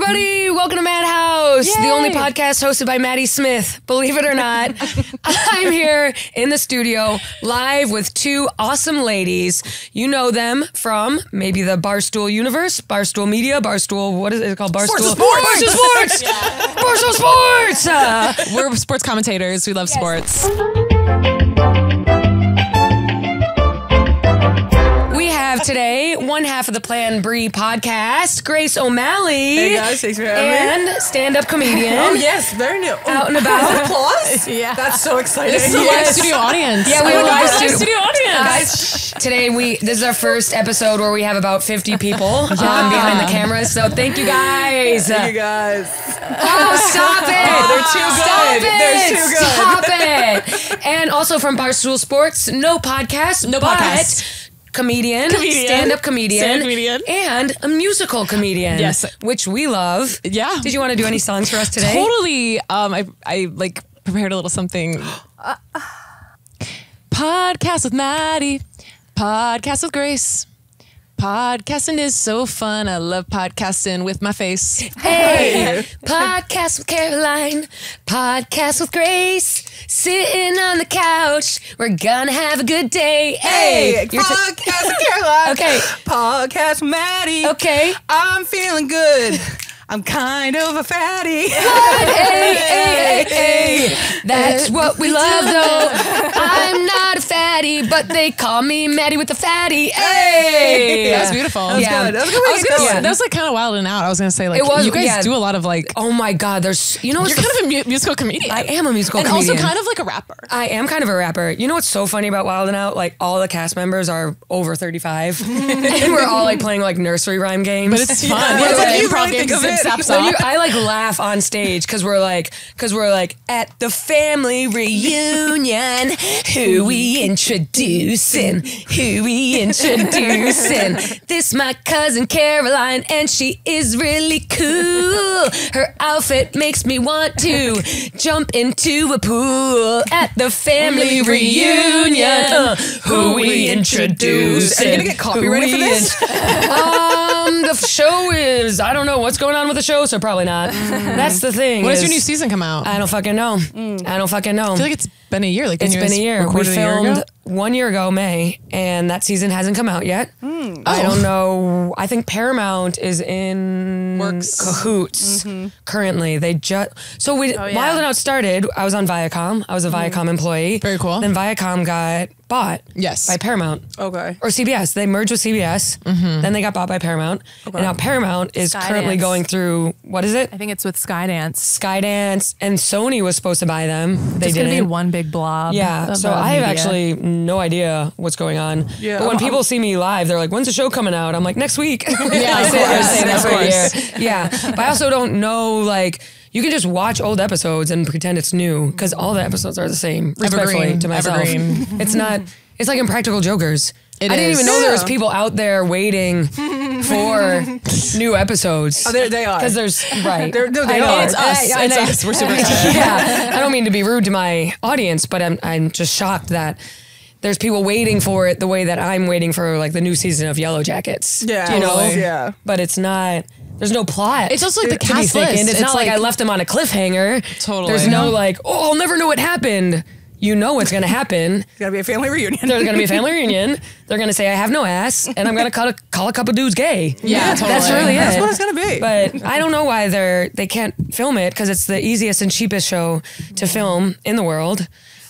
everybody. Welcome to Madhouse, the only podcast hosted by Maddie Smith. Believe it or not, I'm here in the studio live with two awesome ladies. You know them from maybe the Barstool universe, Barstool Media, Barstool, what is it called? Barstool Sports. Barstool Sports. We're sports commentators. We love sports. We have today one half of the Plan Brie podcast, Grace O'Malley. Hey guys, thanks for having me. And stand-up comedian. Oh yes, very new. Out and about. Applause? Yeah. That's so exciting. This is a live studio audience. Yeah, we have a live studio Guys, audience. today this is our first episode where we have about 50 people behind the cameras. So thank you guys. Thank you guys. Oh, stop it. Oh, they're too good. They're too good. Stop it. And also from Barstool Sports, no podcast. No but podcast. Comedian, stand-up comedian, and a musical comedian. Yes. Which we love. Yeah. Did you want to do any songs for us today? Totally. I like prepared a little something. Podcast with Maddie. Podcast with Grace. Podcasting is so fun. I love podcasting with my face. Hey, podcast with Caroline, podcast with Grace, sitting on the couch. We're gonna have a good day. Hey, podcast with Caroline. Okay. Podcast with Maddie. Okay. I'm feeling good. I'm kind of a fatty. Hey. That's what we love, though. I'm not a fatty, but they call me Maddie with the fatty. Hey, That was beautiful. That was good. That was good. That was like kind of wild and out. I was gonna say like It was, you guys yeah. do a lot of like. Oh my God, there's You're kind of a musical comedian. I am a musical and comedian. also kind of like a rapper. I am kind of a rapper. You know what's so funny about Wild and Out? Like all the cast members are over 35, and we're all like playing like nursery rhyme games. But it's fun. Yeah, It's like, like you improv really think games of and it. zap When zap. I like laugh on stage because we're like at the family reunion, who we introducing? This my cousin Caroline, and she is really cool. Her outfit makes me want to jump into a pool at the family reunion. Who we introducing? Are you gonna get copyrighted for this? The show is, I don't know what's going on with the show, so probably not. That's the thing. When does your new season come out? I don't fucking know. I don't fucking know. I feel like it's been a year. Like It's been a year. We recorded a year filmed ago? 1 year ago, May, and that season hasn't come out yet. I don't know. I think Paramount is in Works. cahoots currently. They just Wild and Out started. I was on Viacom. I was a Viacom employee. Very cool. Then Viacom got bought. Yes. By Paramount. Okay. Or CBS. They merged with CBS. Then they got bought by Paramount. And now Paramount is currently Skydance. going through, what is it? I think it's with Skydance. Skydance, and Sony was supposed to buy them. They It's going to didn't. be one big blob. Yeah, of so I have media. actually no idea what's going on. Yeah. But when people see me live, they're like, "When's the show coming out?" I'm like, "Next week." Yeah, I of say course, that of every course. year. Yeah, but I also don't know. Like, you can just watch old episodes and pretend it's new because all the episodes are the same. Respectfully Evergreen, to myself, evergreen. it's not. It's like Impractical Jokers. It I didn't is. even know there was Yeah. people out there waiting for new episodes. Oh, they are. Because there's right. They I know. are. It's us. It's us. We're super excited. Yeah, I don't mean to be rude to my audience, but I'm just shocked that there's people waiting for it the way that I'm waiting for like the new season of Yellow Jackets. Yeah, you know. totally. Yeah. But it's not. There's no plot. It's also like the to be cast thinking. list. It's not like I left them on a cliffhanger. Totally. There's no like, oh, I'll never know what happened. You know what's gonna happen. It's gotta be a family reunion. There's gonna be a family reunion. They're gonna say I have no ass, and I'm gonna call a couple dudes gay. Yeah, totally. That's really That's it. what it's gonna be. But I don't know why they can't film it because it's the easiest and cheapest show to film in the world,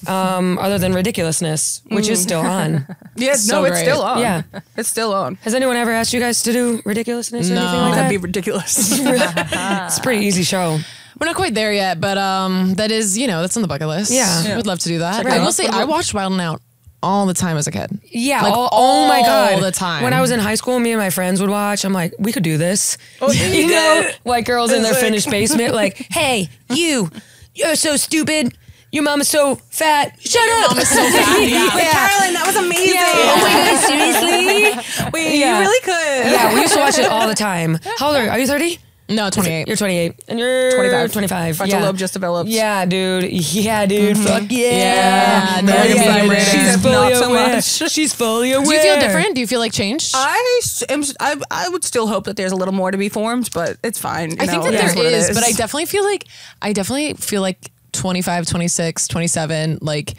other than Ridiculousness, which is still on. Yeah, So no, it's great. still on. Yeah. It's still on. Has anyone ever asked you guys to do Ridiculousness or No. anything like That'd that? be ridiculous. It's a pretty easy show. We're not quite there yet, but that is, that's on the bucket list. Yeah. Would love to do that. Right. I will say I watched Wild and Out all the time as a kid. Yeah. Like, oh my God. all the time. When I was in high school, me and my friends would watch. I'm like, we could do this. Oh, you know, white girls in their It's like- finished basement, like, hey, you're so stupid. Your mom is so fat. Shut up. mom is so fat, yeah. Carolyn, that was amazing. Oh my God, seriously? Wait, Yeah. you really could. Yeah, we used to watch it all the time. How old are you? Are you 30? No, 28. You're 28. And you're 25. Frontal Yeah. lobe just developed. Yeah, dude. Yeah, dude. Fuck yeah. Yeah, no, Very you're excited. excited. She's Not fully so aware. much. She's fully aware. Do you feel different? Do you feel like changed? I would still hope that there's a little more to be formed, but it's fine. I think that It is what it there is, but I definitely feel like 25, 26, 27, like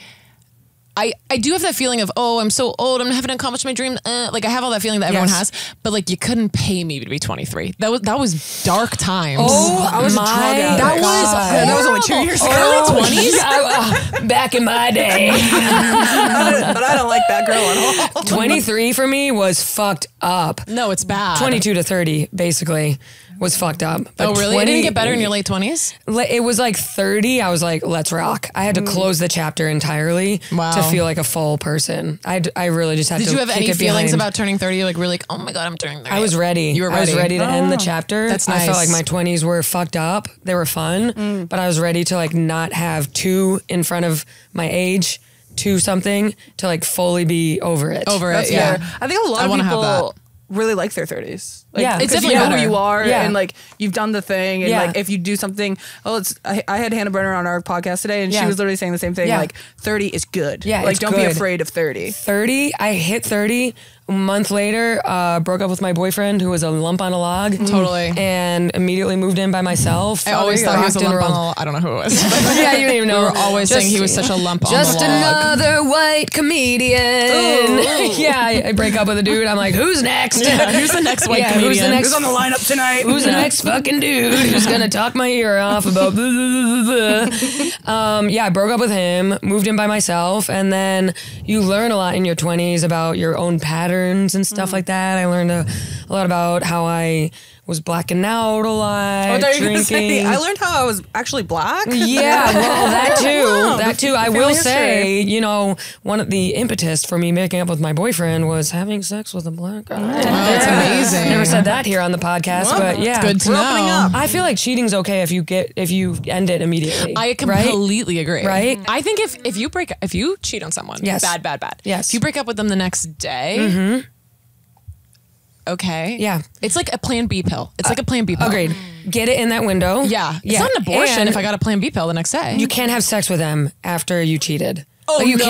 I do have that feeling of, oh, I'm so old, I'm haven't accomplished my dream. Like I have all that feeling that everyone Yes. has, but like you couldn't pay me to be 23. That was dark times. Oh, I was a my drug addict. that was God. that was only 2 years ago. Early 20s. Back in my day. But I don't like that girl at all. 23 for me was fucked up. No, it's bad. 22 to 30, basically, was fucked up. But Oh, really? It didn't get better in your late 20s? It was like 30. I was like, let's rock. I had to close the chapter entirely Wow. to feel like a full person. I really just had to Did you have kick any it feelings behind. about turning 30? Like, really, like, oh my God, I'm turning 30. I was ready. You were I was ready. ready to end the chapter. That's I felt nice. like my 20s were fucked up. They were fun, but I was ready to like not have two in front of my age, to something, to like fully be over it. Over it, That's yeah. fair. I think a lot I of wanna have people really like their 30s. Like, Yeah. It's 'cause definitely you know better. who you are, Yeah. and like you've done the thing, and Yeah. like if you do something. Oh, I had Hannah Brenner on our podcast today, and she Yeah. was literally saying the same thing. Yeah. Like 30 is good. Yeah, like it's don't be good. afraid of 30. 30, I hit 30. A month later, broke up with my boyfriend who was a lump on a log. Totally. And immediately moved in by myself. I always there you thought go. he was a Rocked and lump on rolled. the, I don't know who it was. Yeah, you didn't even know. We were always saying he was such a lump on the log. Just another white comedian. Yeah, I break up with a dude. I'm like, who's next? Who's the next white Yeah, comedian? who's the next- Who's on the lineup tonight? Who's the next fucking dude who's gonna talk my ear off about blah, blah, blah, blah. Yeah, I broke up with him, moved in by myself, and then you learn a lot in your 20s about your own patterns and stuff like that. I learned a lot about how I was blacking out a lot, I thought you were gonna say, drinking. I learned how I was actually black. Yeah, well, that too. That too. I will family say, you know, one of the impetus for me making up with my boyfriend was having sex with a black guy. That's amazing. Never said that here on the podcast, but yeah, Good to We're opening know. up. I feel like cheating's okay if you end it immediately. I right? completely agree. Right? I think if you cheat on someone, Yes. bad. Yes. If you break up with them the next day, okay. Yeah. It's like a plan B pill. It's like a plan B pill. Agreed. Get it in that window. Yeah. It's not an abortion And if I got a plan B pill the next day. you can't have sex with them after you cheated. Oh, Like, you no.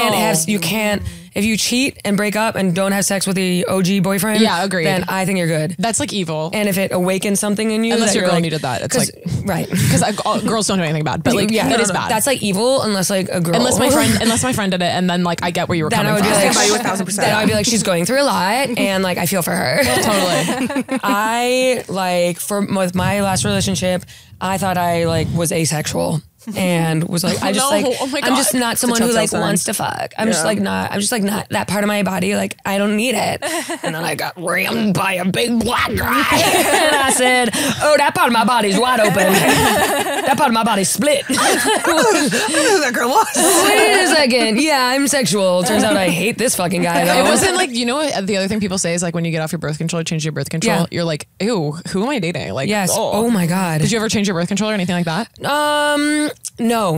can't if you cheat and break up and don't have sex with the OG boyfriend. Yeah, agreed. Then I think you're good. That's like evil. And if it awakens something in you, Unless that your you're girl like, needed that. It's 'cause- like- right. Because girls don't do anything bad, but like it is bad. That's like evil unless like a girl. unless my friend did it, and then like I get where you were Then I coming would from. be like, Stand by you 1,000%. then I would be like, she's going through a lot, and like I feel for her. Totally. I like with my last relationship, I thought I like was asexual and was like I just No, like oh my I'm just God. not someone who telltale like sign. wants to fuck. I'm just like not that part of my body. Like I don't need it. And then I got rammed by a big black guy, and I said, "Oh, that part of my body's wide open. That part of my body's split." I don't know who that girl was. Wait a second. Yeah, I'm sexual. Turns out I hate this fucking guy though. It wasn't like, you know what the other thing people say is like when you get off your birth control, change your birth control, Yeah. you're like, ew, who am I dating? Like, Yes. Oh my God. Did you ever change your birth control or anything like that? No.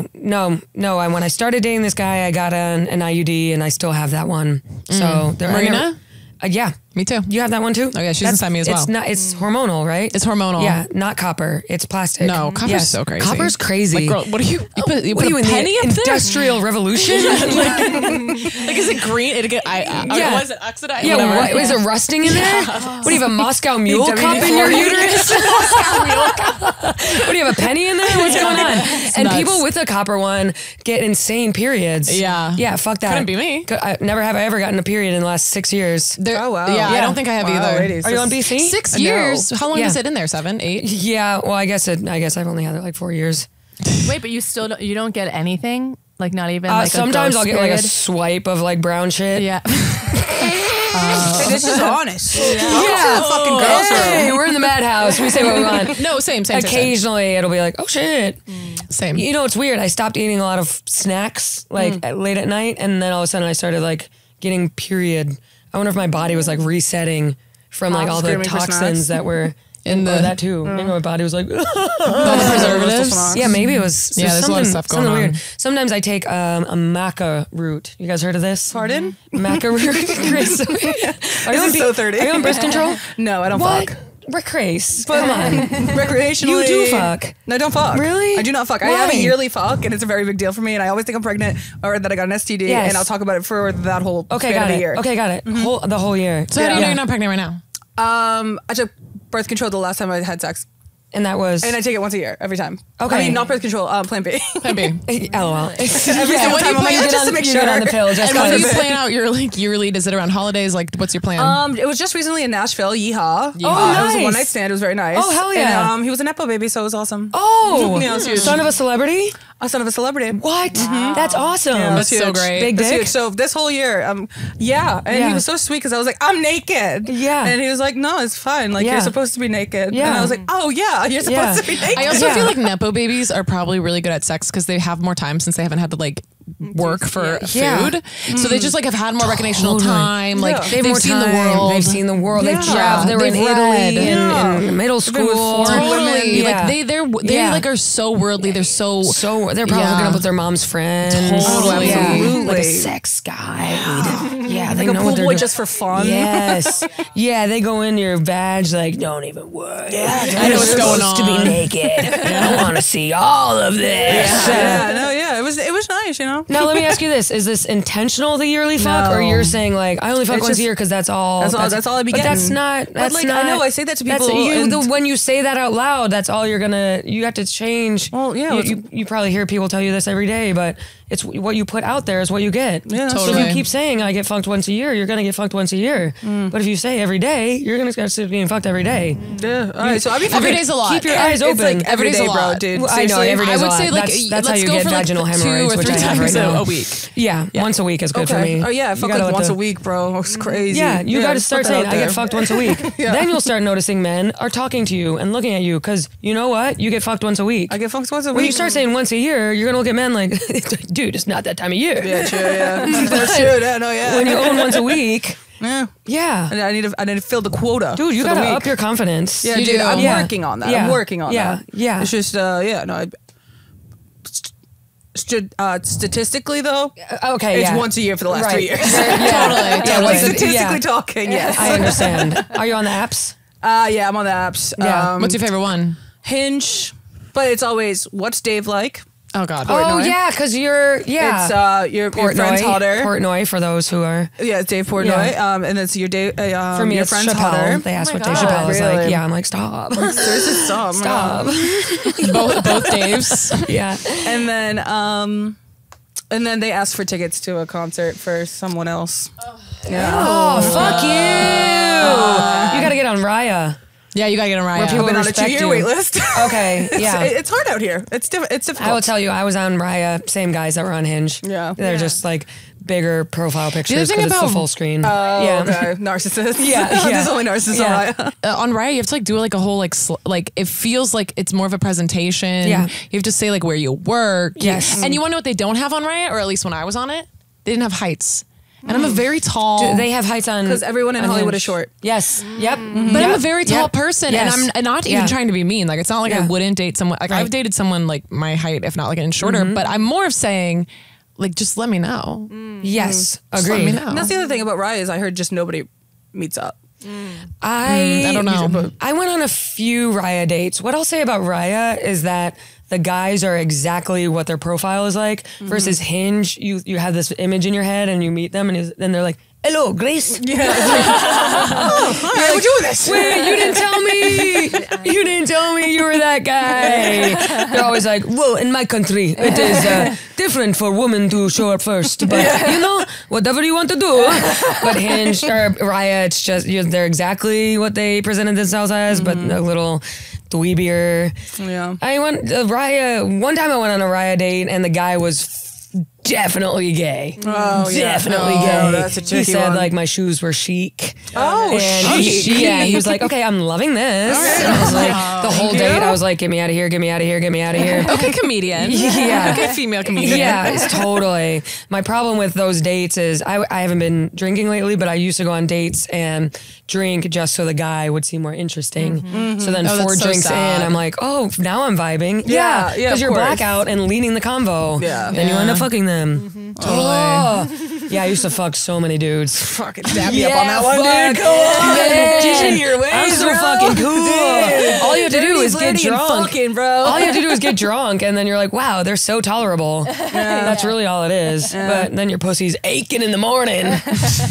When I started dating this guy, I got an IUD, and I still have that one. So there Marina? Yeah. Me too. You have that one too? Oh, yeah, she's inside me as well. It's not. It's hormonal, right? It's hormonal. Yeah, not copper. It's plastic. No, copper's so crazy. Copper's crazy. Like, girl, what are you? You put, you what put are you a in penny the up there? Industrial Revolution? Like, is it green? Yeah. Was it oxidized? Yeah, Whatever. what is it rusting in there? What do you have, a Moscow Mule WD-40? cup in your uterus? What do you have, a penny in there? What's going on? And nuts. people with a copper one get insane periods. Yeah. Yeah, fuck that. Couldn't be me. Never have I ever gotten a period in the last 6 years. Oh, wow. Yeah, I Yeah. don't think I have Wow, either. ladies. Are you on BC? 6 No. years? How long Yeah. is it in there? 7, 8? Yeah, well, I guess I've only had it like 4 years. Wait, but you don't get anything? Like not even like Sometimes a I'll ghost get like a period? swipe of like brown shit. Yeah. Hey, this is honest. Yeah, fucking girls Hey, we're in the madhouse. We say what we want. No, same. Occasionally, it'll be like, oh shit. Same. You know, it's weird. I stopped eating a lot of snacks like late at night, and then all of a sudden I started like getting period. I wonder if my body was like resetting from like all the Screaming for toxins snacks? that were In the- that too. Maybe my body was like, preservatives. yeah, maybe it was Yeah, there's a lot of stuff going something on. weird. Sometimes I take a maca root. You guys heard of this? Pardon? Maca root. Grace, are you This on is so 30. Are you on birth control? No, I don't What? fuck. Grace, But come on. recreationally, You do fuck. No, I don't fuck. Really? I do not fuck. I Why? have a yearly fuck, and it's a very big deal for me. And I always think I'm pregnant or that I got an STD, Yes. and I'll talk about it for that whole Okay, span got of the it. year. Okay, got it. The whole year. So how do you know you're not pregnant right now? I took birth control the last time I had sex, And that was and I take it once a year every time. Okay. I mean, not birth control, Plan B. Plan B. LOL. Every single time I'm like, you just to make you sure. get on the pill. Just And when do you cause. plan out your like yearly? Does it around holidays? Like, what's your plan? It was just recently in Nashville. Yeehaw! Oh, It was a nice. one night stand. It was very nice. Oh, hell yeah. And, he was a nepo baby, so it was awesome. Oh, Yeah, it's huge. son of a celebrity? A son of a celebrity. What? That's awesome. Yeah, That's so huge. great. Big That's dick? huge. So this whole year, yeah, and Yeah. he was so sweet because I was like, I'm naked. Yeah. And he was like, no, it's fine. Like Yeah. you're supposed to be naked. Yeah. And I was like, oh yeah, you're supposed Yeah. to be naked. I also Yeah. feel like nepo babies are probably really good at sex because they have more time since they haven't had to like work for Yeah. food. So they just like have had more recreational time. Like Yeah. They they've have more seen time. the world. They've seen the world. They've Yeah. traveled. They were in They've Italy read. in middle been with school. foreign Totally. Yeah. Like they Yeah. like are so worldly. They're so So they're probably Yeah. hooking up with their mom's friends. Totally. Yeah. Absolutely. Like a sex guide. Yeah, they like a know pool what they're boy doing. just for fun. Yes. Yeah, they go in your badge like, don't even worry. I know what's going supposed to be on. naked. I want to see all of this. Yeah, it was nice, you know. Now let me ask you this: is this intentional, the yearly fuck, or No. you're saying like I only fuck It's once just- a year because that's all? that's all I be But that's getting. not. That's like, not. I know, I say that to that's- people, and- when you say that out loud, that's all you're gonna. You have to change. Well, yeah, You probably hear people tell you this every day, but it's what you put out there is what you get. Yeah, that's So if Totally. you keep saying I get fucked once a year, you're gonna get fucked once a year. But if you say every day, you're gonna start being fucked every day. Yeah. All right. So I be Every day's a lot. Keep your eyes It's open. like every day's day, a bro, lot. dude. Well, I know, Seriously. every day's I would a say lot. like That's how let's you go get for like vaginal 2 hemorrhoids, or which 3 I have times right now. a week. Yeah, once a week is good for me. Oh yeah, I You fuck gotta like let once the- a week, bro. It's crazy. Yeah, you got to just start put that saying out I there. get fucked once a week. Then you'll start noticing men are talking to you and looking at you because you know what? You get fucked once a week. I get fucked once a week. When you start saying once a year, you're gonna look at men like, dude, it's not that time of year. yeah, true, yeah, that's true. Yeah, no, yeah. When you own once a week, yeah. yeah, I need to fill the quota. dude, you for the gotta week. up your confidence. Yeah, You dude, do. I'm Yeah. working on that. Yeah. I'm working on Yeah. that. Yeah. It's just, yeah, no. Statistically, though, Okay, it's yeah. once a year for the last Right. 3 years. Yeah. Totally. Like listen, statistically yeah. talking, yes. I understand. Are you on the apps? Yeah, I'm on the apps. Yeah. What's your favorite one? Hinge? But it's always, what's Dave like? Oh God. Oh Portnoy. yeah, because you're Your friend's hotter. Portnoy for those who are. Yeah, it's Dave Portnoy. Yeah. And it's your Dave. For me, your it's friend's Chappelle. hotter. They asked Oh my what Dave God, Chappelle is really? like. Yeah, I'm like, stop, Seriously, stop. stop. both Daves. Yeah. And then they asked for tickets to a concert for someone else. Yeah. Oh, fuck you! You got to get on Raya. Yeah, you gotta get a Raya. people- I've been on a respect 2-year you. wait list. Okay, yeah. It's hard out here. It's difficult. I will tell you, I was on Raya. Same guys that were on Hinge. Yeah. They're just like bigger profile pictures thing because it's the about- full screen. Oh, okay. Narcissists. Yeah, yeah. There's only narcissists Yeah. on Raya. On Raya, you have to like do like a whole like it feels like it's more of a presentation. Yeah. You have to say like where you work. Yes. And you want to know what they don't have on Raya, or at least when I was on it, they didn't have heights. And I'm a very tall. They have heights on 'Cause everyone in on Hollywood Hinge. is short. Yes. Yep. But I'm a very tall person, Yes. and I'm not even Yeah. trying to be mean. Like it's not like I Yeah. wouldn't date someone. Like Right. I've dated someone like my height, if not like in shorter. But I'm more of saying, like, just let me know. Yes. Just let me Agreed. know. And that's the other thing about Raya is I heard just nobody meets up. I don't know. I went on a few Raya dates. What I'll say about Raya is that the guys are exactly what their profile is like. Versus Hinge, you have this image in your head and you meet them and then they're like, "Hello, Grace." Yeah. Hi, we're doing this. Wait, you didn't tell me. You didn't tell me you were that guy. They're always like, well, in my country, it is different for women to show up first. But, you know, whatever you want to do. But Hinge or Raya, it's just, they're exactly what they presented themselves as, but a little dweebier. Yeah. I went, Raya, one time I went on a Raya date and the guy was definitely gay. Oh, yeah. Definitely Oh, gay. that's a He tricky said one. like my shoes were chic. Oh, And he was like, okay, I'm loving this. And I was like, the whole date, I was like, get me out of here, get me out of here, get me out of here. Okay, comedian. Yeah. Okay, female comedian. Yeah, it's totally. My problem with those dates is I haven't been drinking lately, but I used to go on dates and drink just so the guy would seem more interesting. So then Oh, 4 that's so drinks sad. in, I'm like, oh, now I'm vibing. Yeah, because of you're course. blackout and leading the convo. Yeah. Then you end up fucking them. Oh. Yeah, I used to fuck so many dudes. Fucking dab me up on that one, dude. Come on. Man. Teaching your ways, I'm so bro. fucking cool. All you have to do is get Flirty and drunk. fucking, bro. All you have to do is get drunk, and then you're like, wow, they're so tolerable. That's really all it is. But then your pussy's aching in the morning.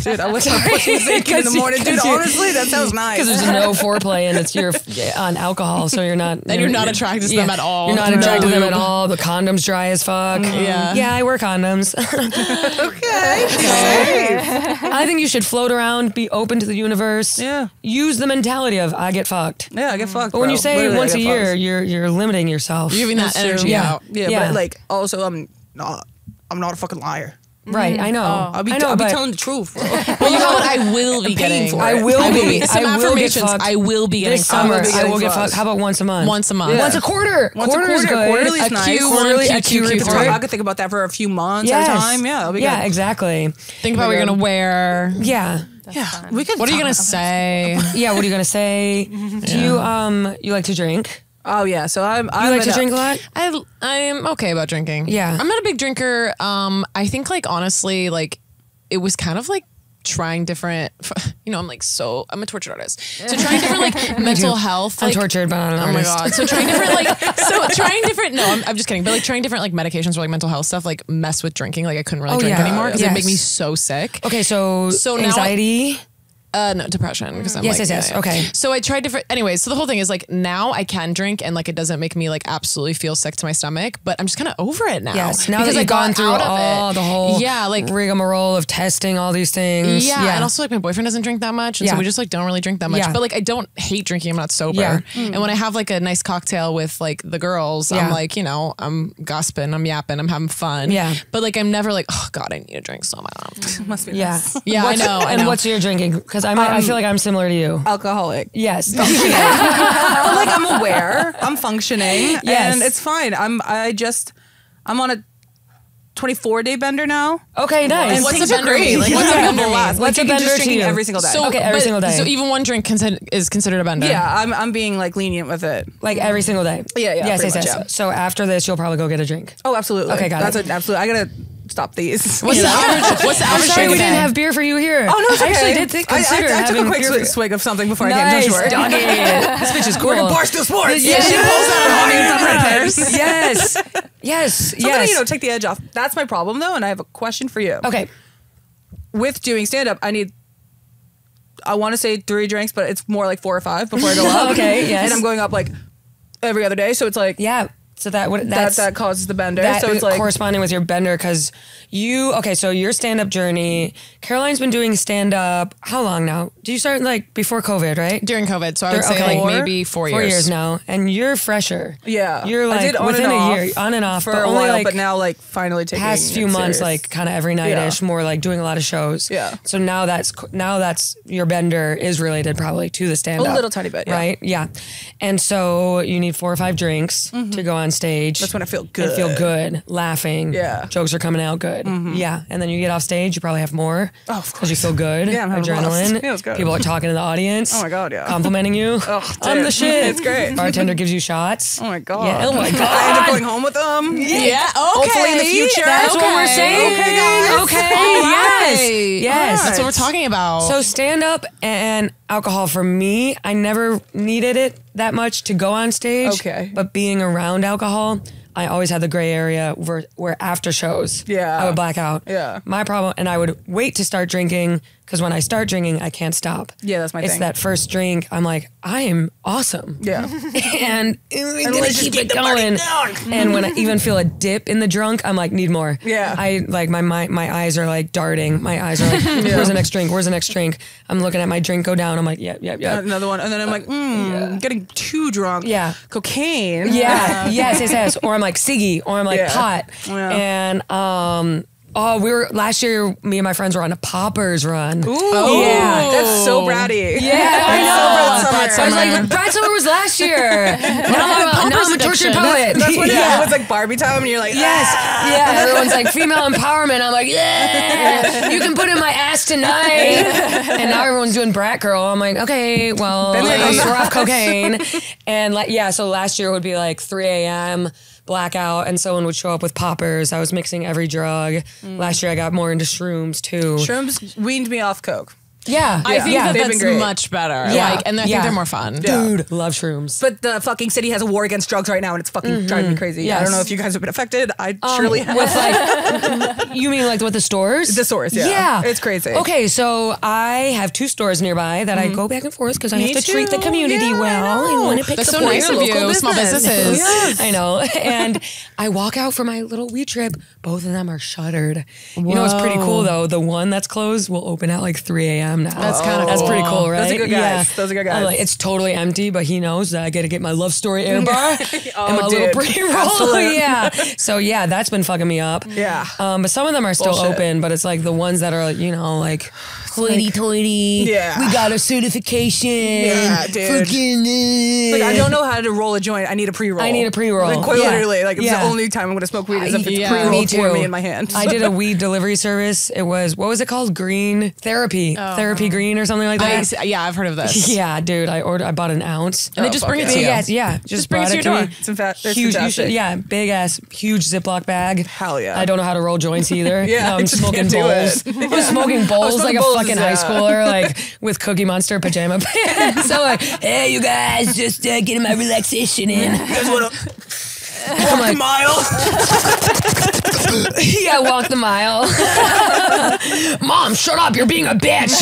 Dude, I wish my pussy was aching in the morning. Dude, honestly, that sounds nice. Because there's no foreplay and it's you're on alcohol, so you're not. And you're not attracted to them at all. You're not No attracted to them at lube. all. The condom's dry as fuck. Yeah. Yeah, I wear condoms. Okay. Safe. I think you should float around, be open to the universe. Yeah. Use the mentality of I get fucked. Yeah, I get fucked. But when you say Literally, I once a get year, fucked. you're limiting yourself. You're giving that That's true. energy Yeah. out. Yeah, Yeah. but like also I'm not a fucking liar. Right, I know. I'll be but telling the truth, bro. Well, you know what? I will be getting. for I it. will be. Some I will get affirmations. fucked I will be getting this summer. be I getting will get fucked. fucked. How about once a month? once a month. Yeah. Once a quarter. Once a Quarter's quarter. good. Quarterly's A nice. Q1, Quarterly, a Q2, Q3. Q3. I could think about that for a few months Yes. at a time. Yeah, that'll be Yeah, good. exactly. Think about what you're gonna wear. Yeah. Yeah, we could. What are you talk gonna about say? Yeah, what are you gonna say? Do you like to drink? Oh yeah, so I'm. You like to drink a lot? I'm okay about drinking. Yeah. I'm not a big drinker. I think like honestly, like it was kind of like trying different. I'm like I'm a tortured artist. So trying different like mental health. I'm Like, tortured, but I'm an oh my artist. god! So trying different. No, I'm just kidding. But like trying different like medications for like mental health stuff, like mess with drinking. Like I couldn't really Oh, drink yeah. anymore because Yes. it make me so sick. Okay, so now- anxiety. No, depression. Because I'm Yes, like, yes. Okay. So I tried different. Anyways, so the whole thing is like now I can drink and like it doesn't make me like absolutely feel sick to my stomach, but I'm just kind of over it now. Yes, now because that I you've gone got through out of all it. the whole like rigmarole of testing all these things. yeah, and also like my boyfriend doesn't drink that much, and so Yeah. we just like don't really drink that much. Yeah. But like I don't hate drinking. I'm not sober. Yeah. And when I have like a nice cocktail with like the girls, Yeah. I'm like I'm gossiping, I'm yapping, I'm having fun. Yeah. But like I'm never like, oh god, I need to drink so much. Must be Yeah. nice. Yeah, I know. And what's your drinking? Because I feel like I'm similar to you. Alcoholic. Yes. But like I'm aware, I'm functioning, Yes. and it's fine. I'm on a 24-day bender now. Okay, nice. And What's things a are bender great. mean? Like, what's a Yeah. bender mean? Like, What's a you can bender just to drinking you? every single day. Okay, every single day. So even one drink is considered a bender. Yeah, I'm being like lenient with it. Like every single day. Yeah, yeah, Yes, pretty yes, much, yes. yeah. So after this, you'll probably go get a drink. Oh, absolutely. Okay, got That's it. an absolute. I gotta stop these. What's the average? What's the average Sorry, drink we a didn't day? have beer for you here. Oh no, it's I okay. actually did consider I took having a quick beer. swig of something before I Nice, came to shore. doggy. This bitch is cool. We're gonna Barstool Sports. Yeah, she pulls out her money Yeah. from her purse. Yes. Yes. Something Yes. to take the edge off. That's my problem though, and I have a question for you. Okay. With doing stand up, I want to say 3 drinks, but it's more like 4 or 5 before I go up. Okay, yes. And I'm going up like every other day, so it's like Yeah. So that's that causes the bender. that so it's like corresponding with your bender because so your stand-up journey, Caroline's been doing stand-up how long now? Did you start like before COVID, right? During COVID, so I would say Okay. like maybe 4 years. 4 years now, and you're fresher. yeah, You're like I did on within and a off year, on and off, for but a only while, like but now like finally taking past few it months, serious. like kind of every night-ish, more like doing a lot of shows. Yeah. So now that's your bender is related probably to the stand-up. A little tiny bit, yeah. Right? Yeah. And so you need 4 or 5 drinks to go on stage. That's when I feel And good. feel good, laughing. Yeah. Jokes are coming out good. Yeah. And then you get off stage, you probably have more. Oh, of Because you feel good. Yeah, I'm having a Adrenaline. blast. Yeah, it's good. People are talking to the audience. Oh my God, yeah. Complimenting you. I'm the dude. shit. It's great. Bartender gives you shots. Oh my God. Yeah. Oh my God. I end up going home with them. Yeah. Okay. Hopefully in the future. That's what we're saying. Okay, guys. Okay. All Yes. right. Yes. That's what we're talking about. So stand up and alcohol for me, I never needed it that much to go on stage. Okay. But being around alcohol, I always had the gray area where after shows, Yeah. I would black out. Yeah. My problem, and I would wait to start drinking because when I start drinking, I can't stop. Yeah, that's my It's thing. that first drink. I'm like, I am awesome. Yeah. And I'm gonna let's just keep get it the party going. going. And when I even feel a dip in the drunk, I'm like, need more. Yeah. I like my eyes are like darting. My eyes are like, where's the next drink? Where's the next drink? I'm looking at my drink go down. I'm like, yep. Another one. And then I'm like, getting too drunk. Yeah. Cocaine. Yeah. yes. Or I'm like ciggy, or I'm like Yeah. pot. Yeah. And we were last year. Me and my friends were on a poppers run. Ooh. Yeah. That's so bratty. Yeah, I know. So Brad I was like, Brad Summer was last year. Now I'm a tortured addiction. poet. That's what Yeah. it was like Barbie time, and you're like, Yes. Yeah. Everyone's like female empowerment. I'm like, yeah. You can put in my ass tonight. And now everyone's doing brat girl. I'm like, okay, well, at least we're off cocaine. And like, yeah. So last year would be like 3 a.m. blackout, and someone would show up with poppers. I was mixing every drug. Last year I got more into shrooms too. Shrooms weaned me off coke. Yeah. I think yeah. that They've that's been great. much better. Yeah. Like, and I think Yeah. they're more fun. Dude, love shrooms. But the fucking city has a war against drugs right now, and it's fucking driving me crazy. I Yes. don't know if you guys have been affected. I surely have. With like, you mean like with the stores? The stores, yeah. Yeah. It's crazy. Okay, so I have 2 stores nearby that I go back and forth because I have to treat the community well. I want to pick That's so support nice your of you, local small business. businesses. Yes. I know. And I walk out for my little weed trip. Both of them are shuttered. You know what's pretty cool though? The one that's closed will open at like 3 a.m. now. That's kinda That's cool. pretty cool, right? Those are good guys. Those are good guys. I'm like, it's totally empty, but he knows that I got to get my love story air bar and my little dude. pre-roll. Absolute. Yeah. So yeah, that's been fucking me up. Yeah. But some of them are still Bullshit. open, but it's like the ones that are, you know, like hoity-toity. Yeah. We got a certification. Yeah, dude. Freaking, Like, I don't know how to roll a joint. I need a pre-roll. I need a pre-roll. Like, quite Yeah. literally. Like, it's Yeah. the only time I'm going to smoke weed is if it's Yeah. pre-rolled Me for too. me in my hand. I did a weed delivery service. It was, what was it called? Green Therapy. Therapy Green or something like that. Yeah, I've heard of this. Yeah, dude. I bought an ounce. And they just bring it to Big you. ass, yeah, just bring it brought to it your to door. me. It's Huge, you fantastic. should, yeah, big ass, huge Ziploc bag. Hell yeah. I don't know how to roll joints either. Yeah, I'm I just smoking can't do bowls. it. I'm smoking bowls like smoking a bowls, fucking high yeah. schooler, like with Cookie Monster pajama pants. So like, hey, you guys, just getting my relaxation in. I'm like, Mile. yeah, walk the mile. Mom, shut up! You're being a bitch.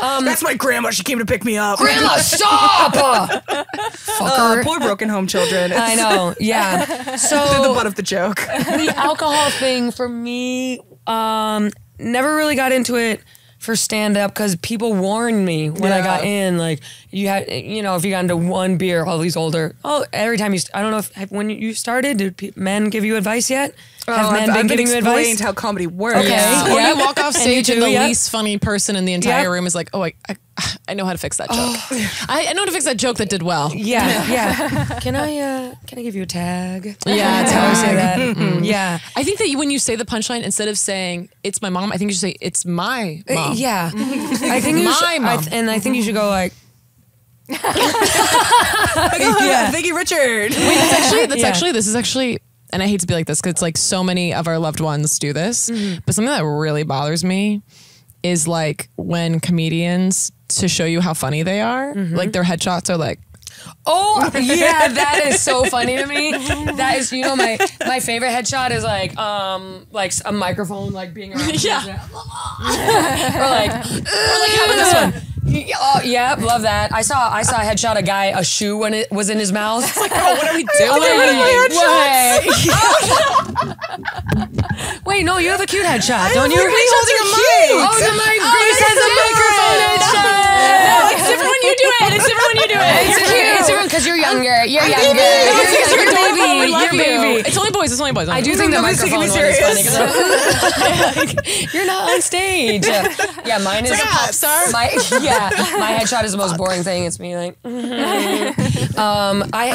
That's my grandma. She came to pick me up. Grandma, stop! Fucker. Poor broken home children. It's I know. Yeah. the So butt of the joke. the alcohol thing for me, never really got into it for stand up because people warned me when I got in, like you had, you know, if you got into one beer, all these older, every time I don't know if when you started, did men give you advice yet? Have men been giving you advice? explained how comedy works. Okay. Yeah. Or Yeah. you walk off And you stage and do, the yeah. least funny person in the entire Yeah. room is like, oh, I know how to fix that joke. I know how to fix that joke that did well. Yeah, yeah. Can I give you a tag? Yeah, That's how I say that. Yeah. I think that when you say the punchline, instead of saying it's my mom, I think you should say it's my mom. Yeah. I think you My should, mom. and I think you should go like, Yeah. Thank you, Richard. That's Yeah. actually, this is actually, and I hate to be like this because it's like so many of our loved ones do this, but something that really bothers me is like when comedians, to show you how funny they are, like their headshots are like, oh yeah, that is so funny to me. That is, you know, my favorite headshot is like a microphone like being around. Yeah. or like having this one. Oh yeah, love that. I saw a headshot a guy a shoe when it was in his mouth. oh, what are we doing? Wait, no, you have a cute headshot, don't you? He's holding a mic. Oh, the mic. Grace has a microphone headshot. It's different when you do it. It's different when you do it. It's different because you're younger. You're younger. You're You're baby. baby. We love You're you. baby. It's only boys. It's only boys. I do think the Nobody's taking microphone me one is funny serious. because you're not on stage. Yeah, mine is like a pop star. My headshot is the most boring thing. It's me like.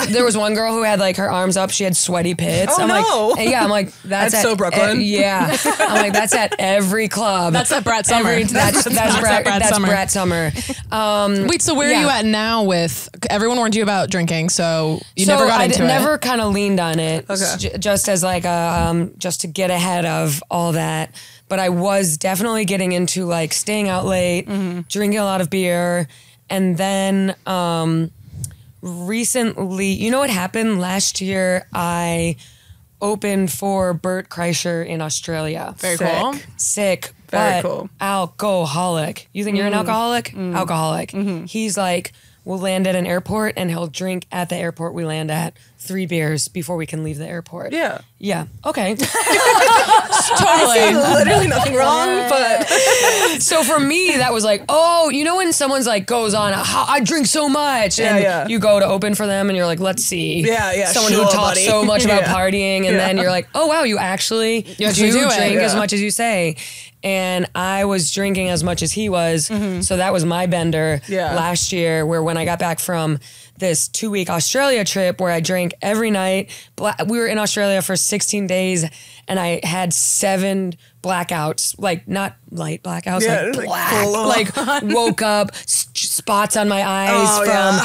There was one girl who had like her arms up. She had sweaty pits. Oh, I'm no. like, yeah. I'm like, that's That's at so Brooklyn. yeah. I'm like, that's at every club. That's at Brat Summer. That's at Brat Summer. Wait, so where are Yeah. you at now with, everyone warned you about drinking, so you never got into it. never kind of leaned on it, Okay. just as like just to get ahead of all that. But I was definitely getting into like staying out late, drinking a lot of beer, and then recently, you know what happened last year? I opened for Bert Kreischer in Australia. Very Sick. cool. Sick, Very but cool. alcoholic. You think you're an alcoholic? Alcoholic. He's like, we'll land at an airport and he'll drink at the airport we land at 3 beers before we can leave the airport. Yeah. Yeah. Okay. Totally. Literally nothing wrong, but So for me, that was like, oh, you know when someone's like goes on, I drink so much, and yeah. you go to open for them, and you're like, let's see, Yeah, someone who sure, talks buddy. so much about Yeah. partying, and then you're like, oh wow, you actually actually do it. drink as Yeah. much as you say. And I was drinking as much as he was, so that was my bender Yeah. last year. Where when I got back from this 2-week Australia trip where I drank every night. We were in Australia for 16 days and I had 7 blackouts, like not light blackouts, like black, like woke up, spots on my eyes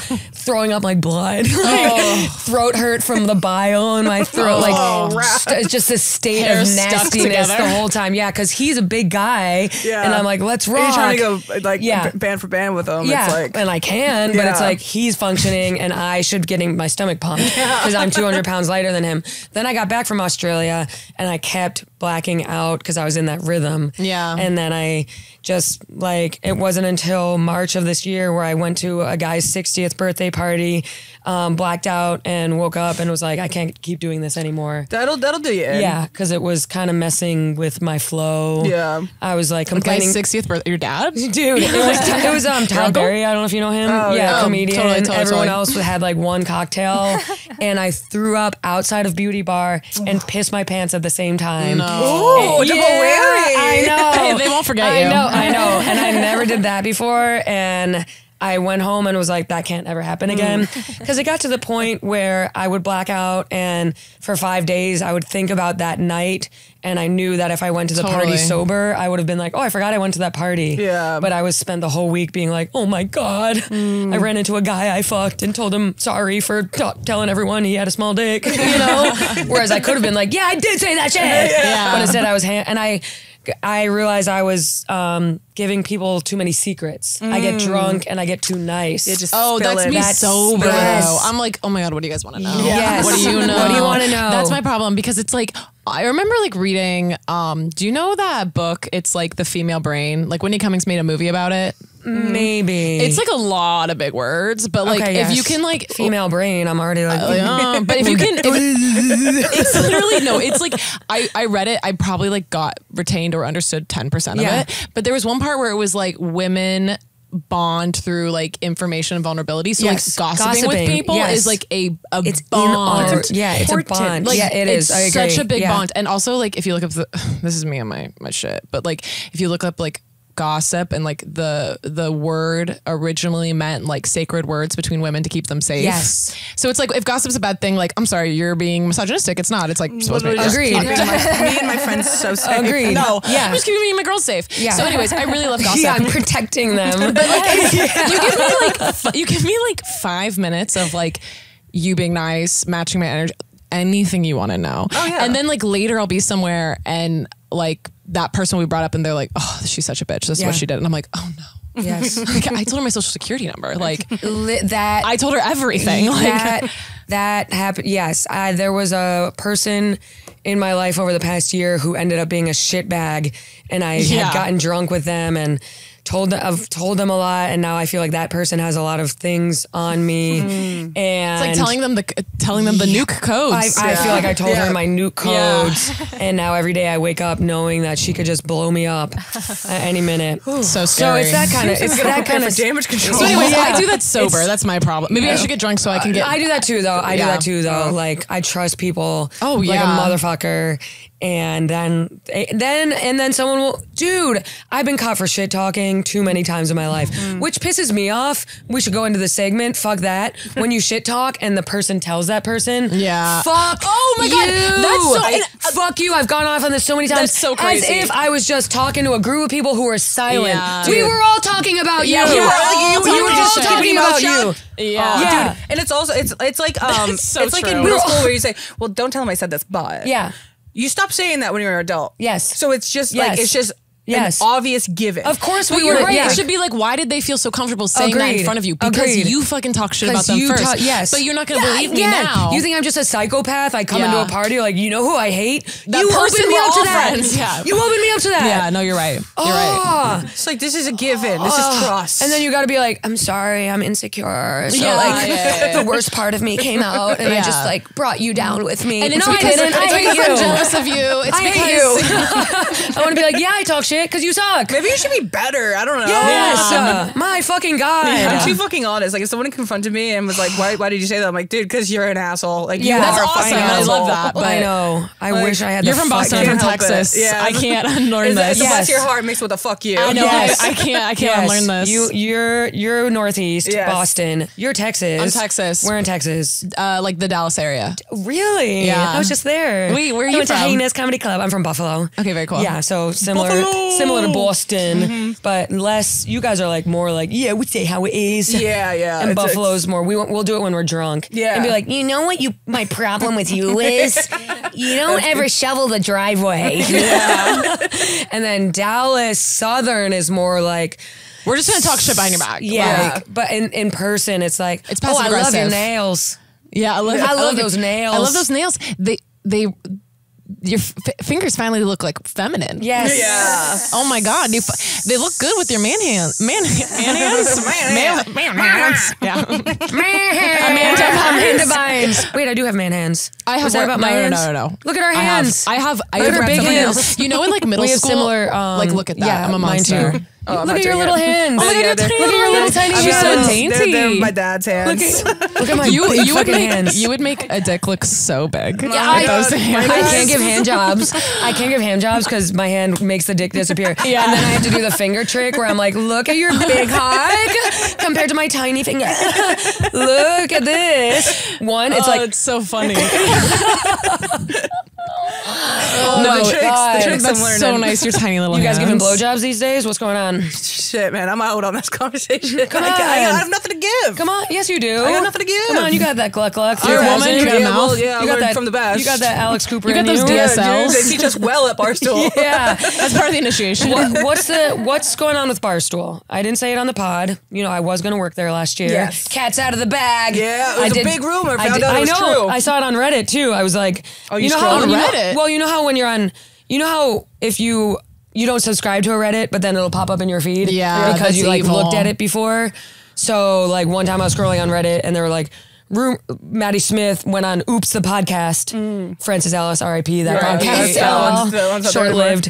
from throwing up my blood, like throat hurt from the bile in my throat, like just a state Hair of stuck nastiness together. the whole time. Yeah, because he's a big guy, and I'm like, let's rock. You're trying to go like band for band with him. Yeah, It's like, and I can, but it's like he's functioning and I should getting my stomach pumped because I'm 200 pounds lighter than him. Then I got back from Australia and I kept blacking out because I was in that rhythm. Yeah. And then I just like, it wasn't until March of this year where I went to a guy's 60th birthday party, blacked out and woke up and was like, I can't keep doing this anymore. that'll do you in. Yeah, because it was kind of messing with my flow. Yeah. I was like Guy's complaining. 60th birthday. Your dad? Dude, it was Todd Berry. I don't know if you know him. yeah. Comedian. Totally. Everyone else had like one cocktail, and I threw up outside of Beauty Bar and pissed my pants at the same time. Ooh, double whammy. I know. Hey, they won't forget you. I know, and I never did that before, and I went home and was like, that can't ever happen again. Because it got to the point where I would black out, and for 5 days I would think about that night. And I knew that if I went to the party Totally. sober, I would have been like, oh, I forgot I went to that party. Yeah. But I was spent the whole week being like, oh my God, I ran into a guy I fucked and told him sorry for telling everyone he had a small dick, you know? Whereas I could have been like, yeah, I did say that shit. Yeah. But instead I was, and I realized I was giving people too many secrets. I get drunk and I get too nice. You just Oh, spill that's it. me That's- sober. yes. Though. I'm like, oh my God, what do you guys want to know? Yes. What do you know? What do you wanna know? That's my problem because it's like, I remember like reading, do you know that book? It's like The Female Brain. Like Whitney Cummings made a movie about it. Maybe. It's like a lot of big words, but like Okay, if yes. you can like female brain, I'm already like, but if you can, it's literally no. It's like I read it. I probably like got retained or understood 10% of Yeah. it. But there was one part where it was like women bond through like information and vulnerability. So Yes. like gossiping with people yes. is like a it's bond. yeah, it's a bond. Like, yeah, it is. I agree. Such a big Yeah. bond. And also like if you look up this is me and my shit, but like if you look up like gossip and like the word originally meant like sacred words between women to keep them safe. Yes. So it's like if gossip's a bad thing, like I'm sorry, you're being misogynistic. It's not. It's like supposed to be. Agreed. Me and my friends so safe. Agreed. No. Yeah. I'm just keeping me and my girls safe. Yeah. So anyways, I really love gossip. Yeah, I'm protecting them. You give me like 5 minutes of like you being nice, matching my energy, anything you want to know. Oh, yeah. And then like later I'll be somewhere and like that person we brought up and they're like, oh, she's such a bitch. This is Yeah. what she did. And I'm like, oh no. Yes. Like, I told her my social security number. Like That I told her everything. Like that happened. Yes, there was a person in my life over the past year who ended up being a shitbag, and I Yeah. had gotten drunk with them and I've told them a lot, and now I feel like that person has a lot of things on me, and it's like telling them the nuke codes. I feel like I told Yeah. her my nuke Yeah. codes, and now every day I wake up knowing that she could just blow me up at any minute. so So scary. it's that kind of damage control. So anyways, Yeah. I do that sober. That's my problem. Maybe I should get drunk so I can get. I do that too, though. I do Yeah. that too, though. Like I trust people. Oh, like yeah. a motherfucker. And then someone will, dude. I've been caught for shit talking too many times in my life, which pisses me off. We should go into the segment. Fuck that. When you shit talk and the person tells that person, Yeah. fuck. Oh my God. you. That's so- fuck you. I've gone off on this so many times. That's so crazy. As if I was just talking to a group of people who were silent. Yeah. We Dude. were all talking about you. Yeah, we were all We were talking just shit. talking about you. Yeah. Yeah. Dude, and it's also it's like That's so it's like in true. middle school where you say, well, don't tell them I said this, but Yeah. you stop saying that when you're an adult. Yes. So it's just like Yes. it's just Yes. an obvious given. Of course But we you're were. right. Yeah. It should be like, why did they feel so comfortable saying that in Agreed. front of you? Because Agreed. you fucking talk shit about 'Cause them you first. yes. But you're not going to believe me now. You think I'm just a psychopath? I come Yeah. into a party like, you know who I hate? That you person opened me we're up to all that. friends. Yeah. You opened me up to that. Yeah, no, you're right. You're right. Oh. It's like this is a given. This is trust. And then you got to be like, I'm sorry, I'm insecure. So Yeah, like yeah. the worst part of me came out, and I Yeah. just like brought you down with me. And it's no, because I didn't. I it's hate because I'm you. jealous of you. It's I because hate you. I want to be like, yeah, I talk shit shit because you suck. Maybe you should be better. I don't know. Yes. My fucking God. I'm too fucking honest. Like if someone confronted me and was like, why did you say that? I'm like, dude, because you're an asshole. Like Yeah, you that's are a awesome. fucking I asshole. love that. But I know. I Like, wish I had You're the from Boston. fucking- I'm from help it. Texas. Yeah. I can't unlearn Bless this. your heart mixed with a fuck you. I know. Yes. I can't Yes. unlearn this. You're Northeast, Yes. Boston. You're Texas. I'm Texas. We're in Texas. Like the Dallas area. Really? Yeah. I was just there. Wait, where are I you went to from? Hyenas Comedy Club. I'm from Buffalo. Okay, very cool. Yeah, so similar to Boston, but less. You guys are like more like, yeah, we say how it is. Yeah. And It's- Buffalo's more. We'll do it when we're drunk. Yeah. And be like, you know what? My problem with you is you don't ever shovel the driveway. Yeah. And then Dallas Southern is more like. We're just gonna talk shit behind your back. Yeah, Like, but in person, it's like, It's oh, I love your passive-aggressive. nails. yeah. I love those nails. I love those nails. Your fingers finally look like feminine. Yes. Yeah. Oh my God, they look good with your man hands. Man hands. Man hands. Yeah. Amanda Bynes. Wait, I do have man hands. I have Was that about my hands? No. Look at our hands. I have Look at our big hands. You know, in like middle We have school, similar. like look at that. Yeah, I'm a mine monster. too. Oh, I'm Look not at your doing little it. hands. Oh my God, they're- Look at your little tiny She's so hands. dainty. They're my dad's hands. Look at my You big would fucking make hands. you would make a dick look so big. Yeah, with I those hands. can't give hand jobs. I can't give hand jobs because my hand makes the dick disappear. Yeah. And then I have to do the finger trick where I'm like, look at your big hog compared to my tiny finger. Look at this. One, it's Oh, like, it's so funny. No, the God. tricks I'm That's learning. so nice. Your tiny little. you guys giving hands. blowjobs these days? What's going on? Shit, man, I'm out on this conversation. Come I on. have nothing to give. Come on. Yes, you do. I got nothing to give. Come on, you got that gluck gluck. You're a through woman, your you got a accent. mouth. Yeah, I You got learned that from the best. You got that Alex Cooper. You got in those you. DSLs. They teach us well at Barstool. Yeah. That's part of the initiation. What's going on with Barstool? I didn't say it on the pod. You know, I was going to work there last year. Yes. Cat's out of the bag. Yeah, it was a big rumor. Found out it was I know. true. I saw it on Reddit too. I was like, Oh, you know scrolled how on Reddit? Well, you know how when you're on, you know how if you don't subscribe to a Reddit, but then it'll pop up in your feed. Yeah, because that's you like evil. looked at it before. So like one time I was scrolling on Reddit and they were like. Maddie Smith went on Oops the podcast. Francis Ellis, R.I.P. That Right, podcast. that's the ones that Short lived.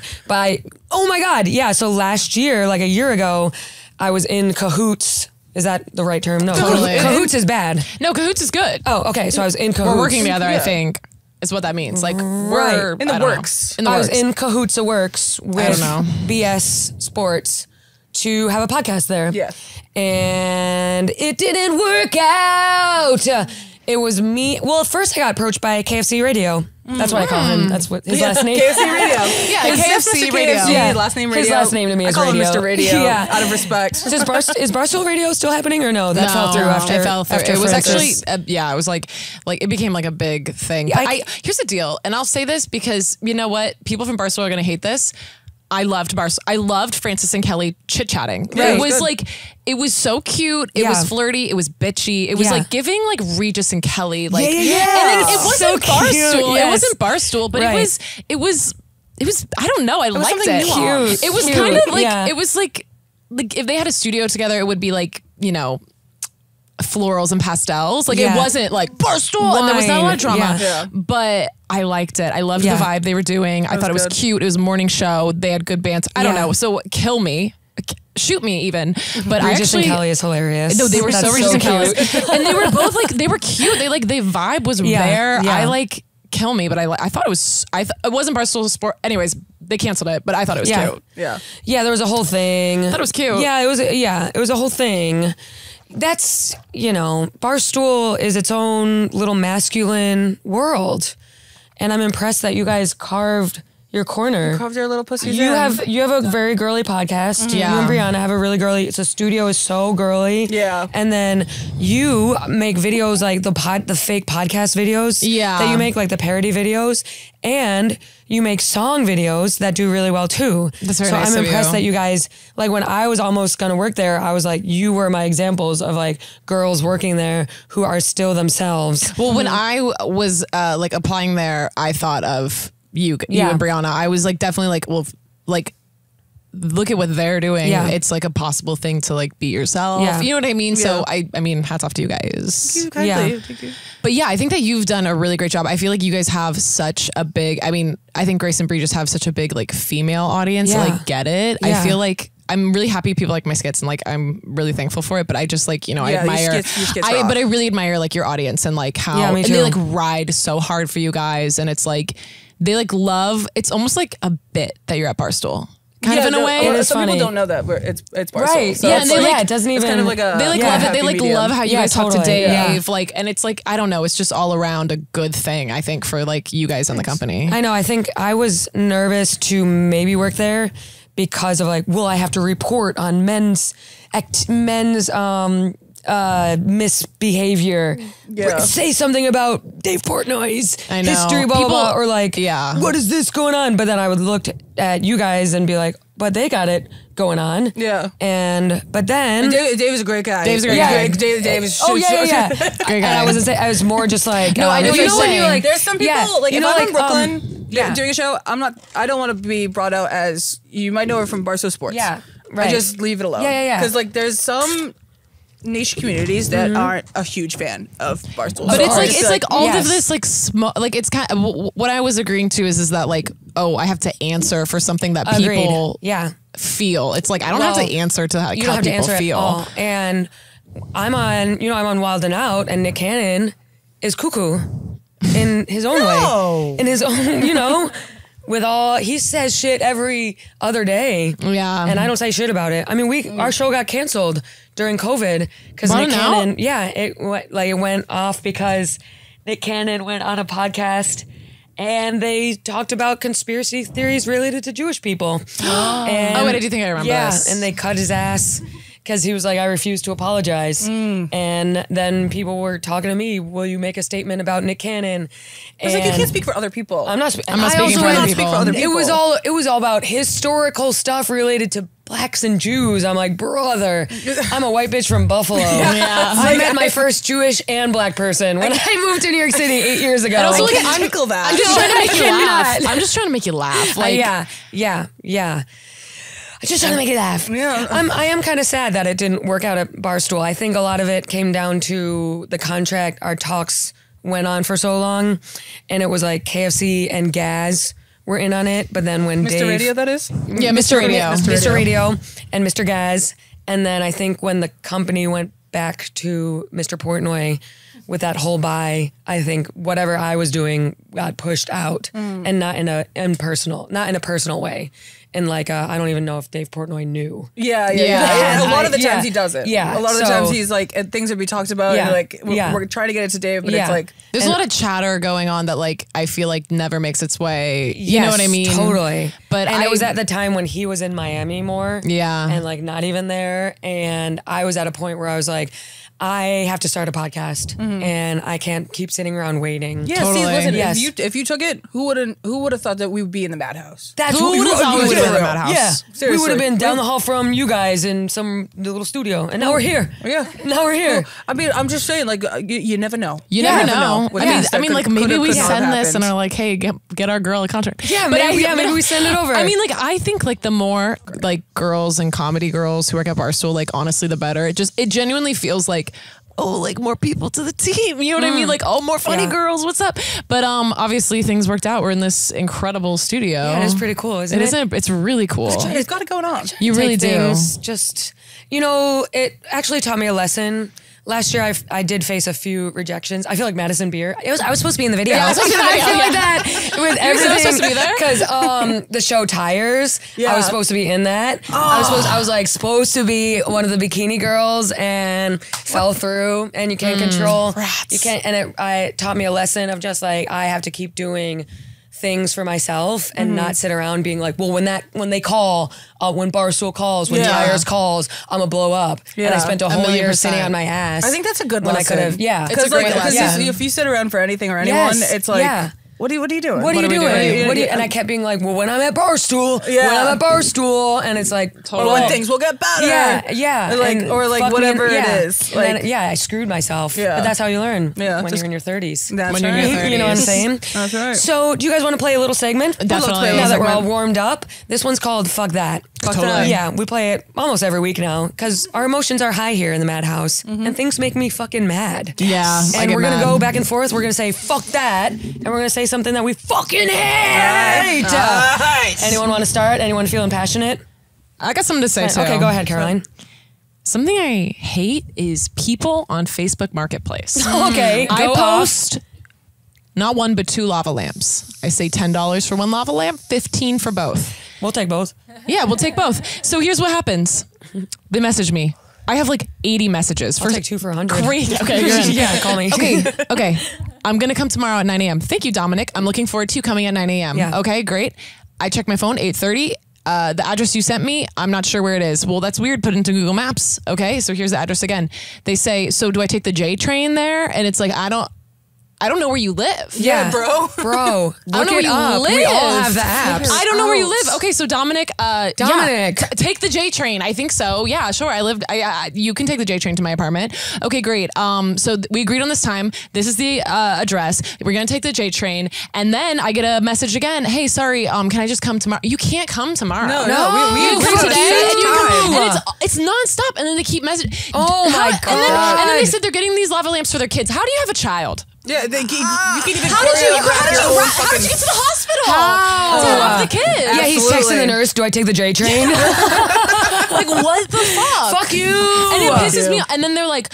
Oh my God. Yeah. So last year, like a year ago, I was in Cahoots. Is that the right term? No. Totally. Cahoots is bad. No, Cahoots is good. Oh, okay. So I was in Cahoots. We're working together. I Yeah. think is what that means. Like we're In the I don't know. works. In the I works. was in Cahoots Works with know. BS Sports to have a podcast there. Yeah. And it didn't work out. It was me. Well, at first I got approached by KFC Radio. That's what I call him. That's what his last name. KFC Radio. Yeah, His KFC Mr. Radio. KFC, Yeah. last name His Radio. last name to me I is call Radio. him Mr. Radio. Yeah. Out of respect. Is Barstool Radio still happening or no? That fell through after. It fell through. after It was Francis. actually, yeah, it was like it became like a big thing. But here's the deal, and I'll say this because you know what? People from Barstool are going to hate this. I loved Barstool. I loved Francis and Kelly chit chatting. Right. It was Good. like, it was so cute. It Yeah. was flirty. It was bitchy. It was Yeah. like giving like Regis and Kelly. Like, Yeah, yeah, And like, yeah. it wasn't So cute, Barstool. yes. It wasn't Barstool, but Right. it was, I don't know. I liked something it. nuanced. It was Cute. kind of like, Yeah. it was like if they had a studio together, it would be like, you know, florals and pastels. Like Yeah. it wasn't like Barstool and there was not a lot of drama. Yeah. Yeah. But I liked it. I loved Yeah. the vibe they were doing. I thought it was good. cute. It was a morning show. They had good bands. I don't Yeah. know. So kill me. Shoot me even. But I Regis actually and Kelly is hilarious. no, they were That's so Regis and cute. Kelly. And they were both like they were cute. They like the vibe was Yeah, there. yeah. I like kill me, but I thought it was it wasn't Barstool Sport. Anyways, they canceled it, but I thought it was Yeah. cute. Yeah. Yeah, there was a whole thing. I thought it was cute. Yeah, it was. Yeah, it was a whole thing. That's Barstool is its own little masculine world, and I'm impressed that you guys carved your corner. Carved their little pussies You in. have a very girly podcast. Yeah. You and Brianna have a really girly. The studio is so girly. Yeah. And then you make videos like the fake podcast videos. Yeah. That you make like the parody videos, and you make song videos that do really well too. That's very so nice I'm of impressed you. that you guys like when I was almost gonna work there. I was like, you were my examples of like girls working there who are still themselves. Well, when I was like applying there, I thought of you Yeah. and Brianna. I was like definitely like, well, like look at what they're doing. Yeah. It's like a possible thing to like be yourself. Yeah. You know what I mean? So Yeah. I mean, hats off to you guys. Yeah. Thank you. But yeah, I think that you've done a really great job. I feel like you guys have such a big, I mean, I think Grace and Bree just have such a big like female audience Yeah. that like get it. Yeah. I feel like I'm really happy people like my skits and like I'm really thankful for it. But I just like, you know, I Yeah, your admire skits rock. but I really admire like your audience and like how Yeah, me and too. they like ride so hard for you guys. And it's like they like love, it's almost like a bit that you're at Barstool. Kind of in a way. It is some funny. people don't know that it's Barstool. Right. So Yeah, it's and they like, like- it doesn't it's even- kind of like a They like Yeah. love it. happy They like medium. love how you Yeah, guys talk to totally. Dave. Yeah. Like, and it's like, I don't know. It's just all around a good thing, I think, for like you guys in the company. I know. I think I was nervous to maybe work there because of like, will I have to report on men's misbehavior? Yeah. Say something about Dave Portnoy's I know. history, blah, blah, blah, People- or like, yeah. what is this going on? But then I would look at you guys and be like, but they got it going on. Yeah. But then. Dave is a great guy. Dave's a great guy. Dave is Oh yeah. Great And guy. I was more just like No, I know if what you're know when saying. you're like There's some people yeah, like you if know, I'm like, in Brooklyn yeah. doing a show, I don't want to be brought out as you might know her from Barstool Sports. Yeah, right. I just leave it alone. Yeah. Because like there's some niche communities that aren't a huge fan of Barstool. But So it's like just it's like all yes. of this like small like it's kind of what I was agreeing to is that like I have to answer for something that Agreed. people Yeah. feel. It's like I don't have Well, to answer to how You don't have to people answer feel. at all. And I'm on Wild and Out, and Nick Cannon is cuckoo in his own way. In his own, with all he says shit every other day. Yeah. And I don't say shit about it. I mean, our show got canceled during COVID because Wild Nick and Out? Cannon. Yeah, it went off because Nick Cannon went on a podcast. And they talked about conspiracy theories related to Jewish people. And, wait, I do think I remember this. and they cut his ass because he was like, I refuse to apologize. And then people were talking to me, will you make a statement about Nick Cannon? It's like you And can't speak for other people. I'm not speaking I for also other went- people. Speak for other It people. was all about historical stuff related to blacks and Jews. I'm like, brother, I'm a white bitch from Buffalo. I met my first Jewish and black person when I moved to New York City 8 years ago. also, I like, can't tickle that. I'm just trying to make you I laugh. cannot. I'm just trying to make you laugh. Like yeah. I just trying to make it laugh. Yeah. I am kind of sad that it didn't work out at Barstool. I think a lot of it came down to the contract. Our talks went on for so long, and it was like KFC and Gaz were in on it. But then when Mr. Dave, Radio, that is. Yeah, Mr. Radio. Mr. Radio and Mr. Gaz, and then I think when the company went back to Mr. Portnoy with that whole buy, I think whatever I was doing got pushed out, and not in a personal way. And like, I don't even know if Dave Portnoy knew. Yeah. Yeah. A lot of the Yeah. times he doesn't. Yeah. A lot of the So- times he's like, things are be talked about. Yeah. And like, Yeah. we're trying to get it to Dave, but Yeah. it's like, There's a lot of chatter going on that like I feel like never makes its way. You know Yes, what I mean? Totally. But it was at the time when he was in Miami more. Yeah. And like not even there. And I was at a point where I was like, I have to start a podcast and I can't keep sitting around waiting. yeah. Totally. See, listen, Yes. if you took it, who would have thought that we would be in the madhouse? That's Who what would've thought we would've been in the real. madhouse? Yeah. We Seriously. would have been down the hall from you guys in some little studio. And now we're here. Yeah. Now we're here. I mean, I'm just saying, like, you never know. You Yeah. never Never know. what I it mean, is that like could- maybe could we have send this happened. and are like, hey, get our girl a contract. Yeah, But maybe we send it over. I mean, like I think like the more like girls and comedy girls who work at Barstool, like honestly, the better. It genuinely feels like. Oh, like more people to the team. You know what I mean? Like, oh, more funny Yeah. girls. What's up? But obviously things worked out. We're in this incredible studio. Yeah, it is pretty cool, isn't it? It isn't. It's really cool. It's got it going on. You really take do. things just, it actually taught me a lesson. Last year, I did face a few rejections. I feel like Madison Beer. I was supposed to be in the video. Yeah, I was supposed to be in the I feel video. like that with You were everything. supposed to be there? Because the show Tires, I Yeah. was supposed to be in that. I was supposed to be one of the bikini girls and fell through. And you can't control. rats. You can't. And it taught me a lesson of just like I have to keep doing things for myself and not sit around being like, well, when they call, when Barstool calls, when Yeah. Tires calls, I'm gonna blow up. And I Yeah. spent a whole 1,000,000%. year sitting on my ass. I think that's a good when lesson. I could have, yeah. It's a great because lesson. if you sit around for anything or anyone, Yes. it's like, Yeah. what are you doing? What are you we doing? doing? What do you, and I kept being like, well, when I'm at Barstool, Yeah. when I'm at Barstool, and it's like, Or when things will get better. yeah, Or like, and or like fuck me whatever in- yeah. it is. And Like, then, I screwed myself. Yeah. But that's how you learn Yeah, when just- you're in your 30s. that's When you're right. in your You know what I'm 30s. saying? That's right. So, do you guys want to play a little segment? Definitely. play a Now little that we're all segment. warmed up, this one's called Fuck That. Totally. Yeah, we play it almost every week now because our emotions are high here in the Madhouse, and things make me fucking mad. Yeah, I and get we're gonna mad. go back and forth. We're gonna say fuck that, and we're gonna say something that we fucking hate. Nice. Anyone want to start? Anyone feeling passionate? I got something to say too. Okay, go ahead, Caroline. Something I hate is people on Facebook Marketplace. Okay, I go post not one but 2 lava lamps. I say $10 for one lava lamp, 15 for both. We'll take both. Yeah, we'll take both. So here's what happens. They message me. I have like 80 messages. I'll take 2 for 100. Great. Okay, you're in. Yeah, call me. Okay. I'm going to come tomorrow at 9 a.m. Thank you, Dominic. I'm looking forward to you coming at 9 a.m. Yeah. Okay, great. I check my phone, 8:30. The address you sent me, I'm not sure where it is. Well, that's weird. Put it into Google Maps. Okay, so here's the address again. They say, so do I take the J train there? And it's like, I don't know where you live. Yeah, bro. Bro, I don't look know it where you up. live. We all have the apps. I don't know where you live. Okay, so Dominic, Dominic. take the J train. I think so. Yeah, sure. You can take the J train to my apartment. Okay, great. So we agreed on this time. This is the address. We're gonna take the J train, and then I get a message again. Hey, sorry. Can I just come tomorrow? You can't come tomorrow. No, we You agreed come on a today, set and, time. and it's nonstop. And then they keep messaging. Oh my And then they God. said they're getting these lava lamps for their kids. How do you have a child? Yeah, you can even How did you choreograph your own fucking- get to the hospital? How? To have the kids? Yeah, he's Absolutely. texting the nurse. Do I take the J train? Like, what the fuck? Fuck you. And it pisses me off. And then they're like,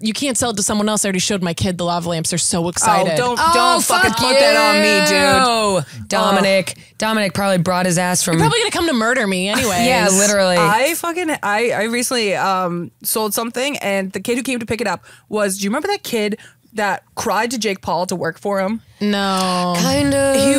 you can't sell it to someone else. I already showed my kid the lava lamps. They're so excited. don't fucking put that on me, dude. Dominic probably brought his ass from. Probably gonna come to murder me anyway. Yeah, literally. I recently sold something, and the kid who came to pick it up was, do you remember that kid that cried to Jake Paul to work for him? No. kind of. He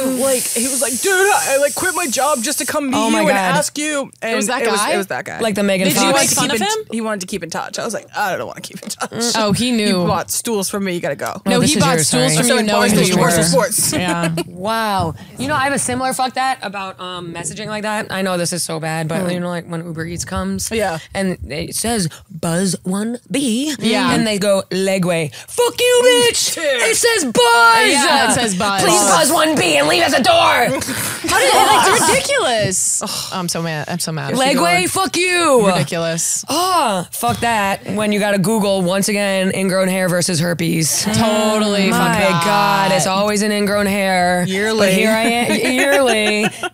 was like, dude, I like quit my job just to come meet Oh you my and God. ask you. And It was that guy? It was that guy. Like the Megan Did you Fox. make fun of him? He wanted to keep in touch. I was like, I don't want to keep in touch. Oh, he knew. You bought stools from me. You gotta go. No, this he is bought yours, stools sorry. from you knowing who you were. Sports. Yeah. Wow. You know, I have a similar fuck that about messaging like that. I know this is so bad, but you know, like when Uber Eats comes, Yeah. and it says Buzz 1B, Yeah. and they go Legway. Fuck you, bitch. It says Buzz. Yeah, it says Buzz. Please Buzz 1B and leave at the door. It's ridiculous. I'm so mad. Legway, fuck you. Ridiculous. Oh, fuck that. When you got to Google once again ingrown hair versus herpes. Totally. My fuck that. God, it's always an ingrown hair. Yearly. But here I am.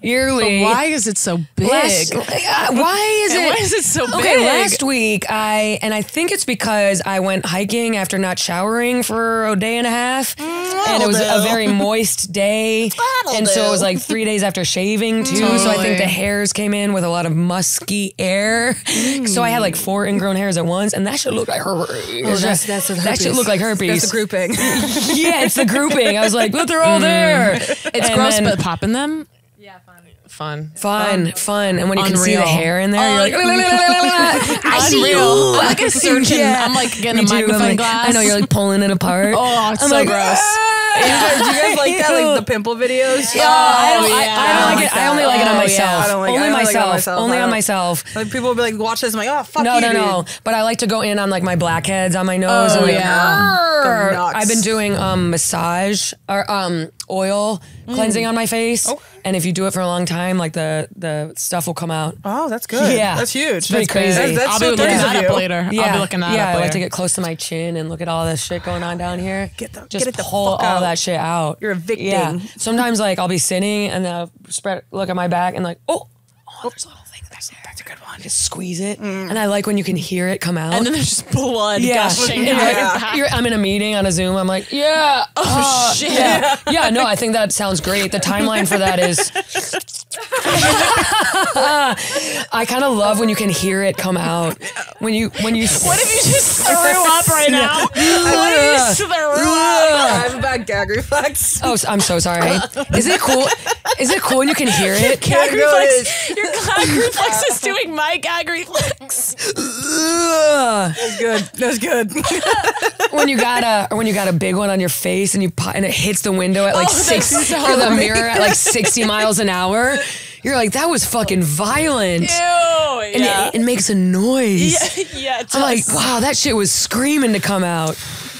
Yearly. Why is it so big? Why is it? Why is it so Okay, big? last week I think it's because I went hiking after not showering for a day and a half, and it was a very moist day, and so it was like 3 days after shaving too. So I Totally. think the hairs came in with a lot of musky air. So I had like 4 ingrown hairs at once, and that should look like herpes. that's the that herpes. should look like herpes. That's the grouping. Yeah, it's the grouping. I was like, but they're all there. It's And gross, then- but popping them? Yeah, fun. Fun. And when you can see the Unreal. hair in there, you're like, I see Unreal. you. I'm like a surgeon. Yeah. I'm like getting Me a too. I'm magnifying like- glass. I know, you're like pulling it apart. Oh, it's I'm so like, gross. Do you guys like that? Like the pimple videos? I don't yeah. like it. I only like it on Oh, myself. yeah. I don't like it on myself. Only I on don't- myself. Like people will be like, watch this. I'm like, oh, fuck No, you, no. dude. But I like to go in on like my blackheads on my nose. Oh, and like, yeah. "Arr." Go nuts. I've been doing massage or oil cleansing on my face. And if you do it for a long time, like the stuff will come out. Oh, that's good. Yeah. That's huge. It's pretty That's crazy. That's I'll so be looking nice that of up you. later. Yeah, I'll be looking that yeah. up I later. like to get close to my chin and look at all this shit going on down here. Get it Just the pull fuck all out. that shit out. You're evicting. Yeah. Sometimes like I'll be sitting and then I'll look at my back and like, there's a little thing that's there. That's a good one. Just squeeze it, and I like when you can hear it come out. and then there's just blood gushing And out. I'm in a meeting on a Zoom. I'm like, yeah. Oh, shit. Yeah, no, I think that sounds great. The timeline for that is. I kind of love when you can hear it come out. When you. What if you just threw up right now? What if you just threw up? I have a bad gag reflex. Oh, I'm so sorry. Is it cool? Is it cool when you can hear it? Gag Yeah, no, it reflex. Your gag reflex is doing my gag reflex. Ugh. That's good. That's good. When you got a big one on your face and and it hits the window at like Oh, six that's so or the amazing. mirror at like 60 miles an hour, you're like, that was fucking violent. And it makes a noise. Yeah, it I'm like, does. wow, that shit was screaming to come out.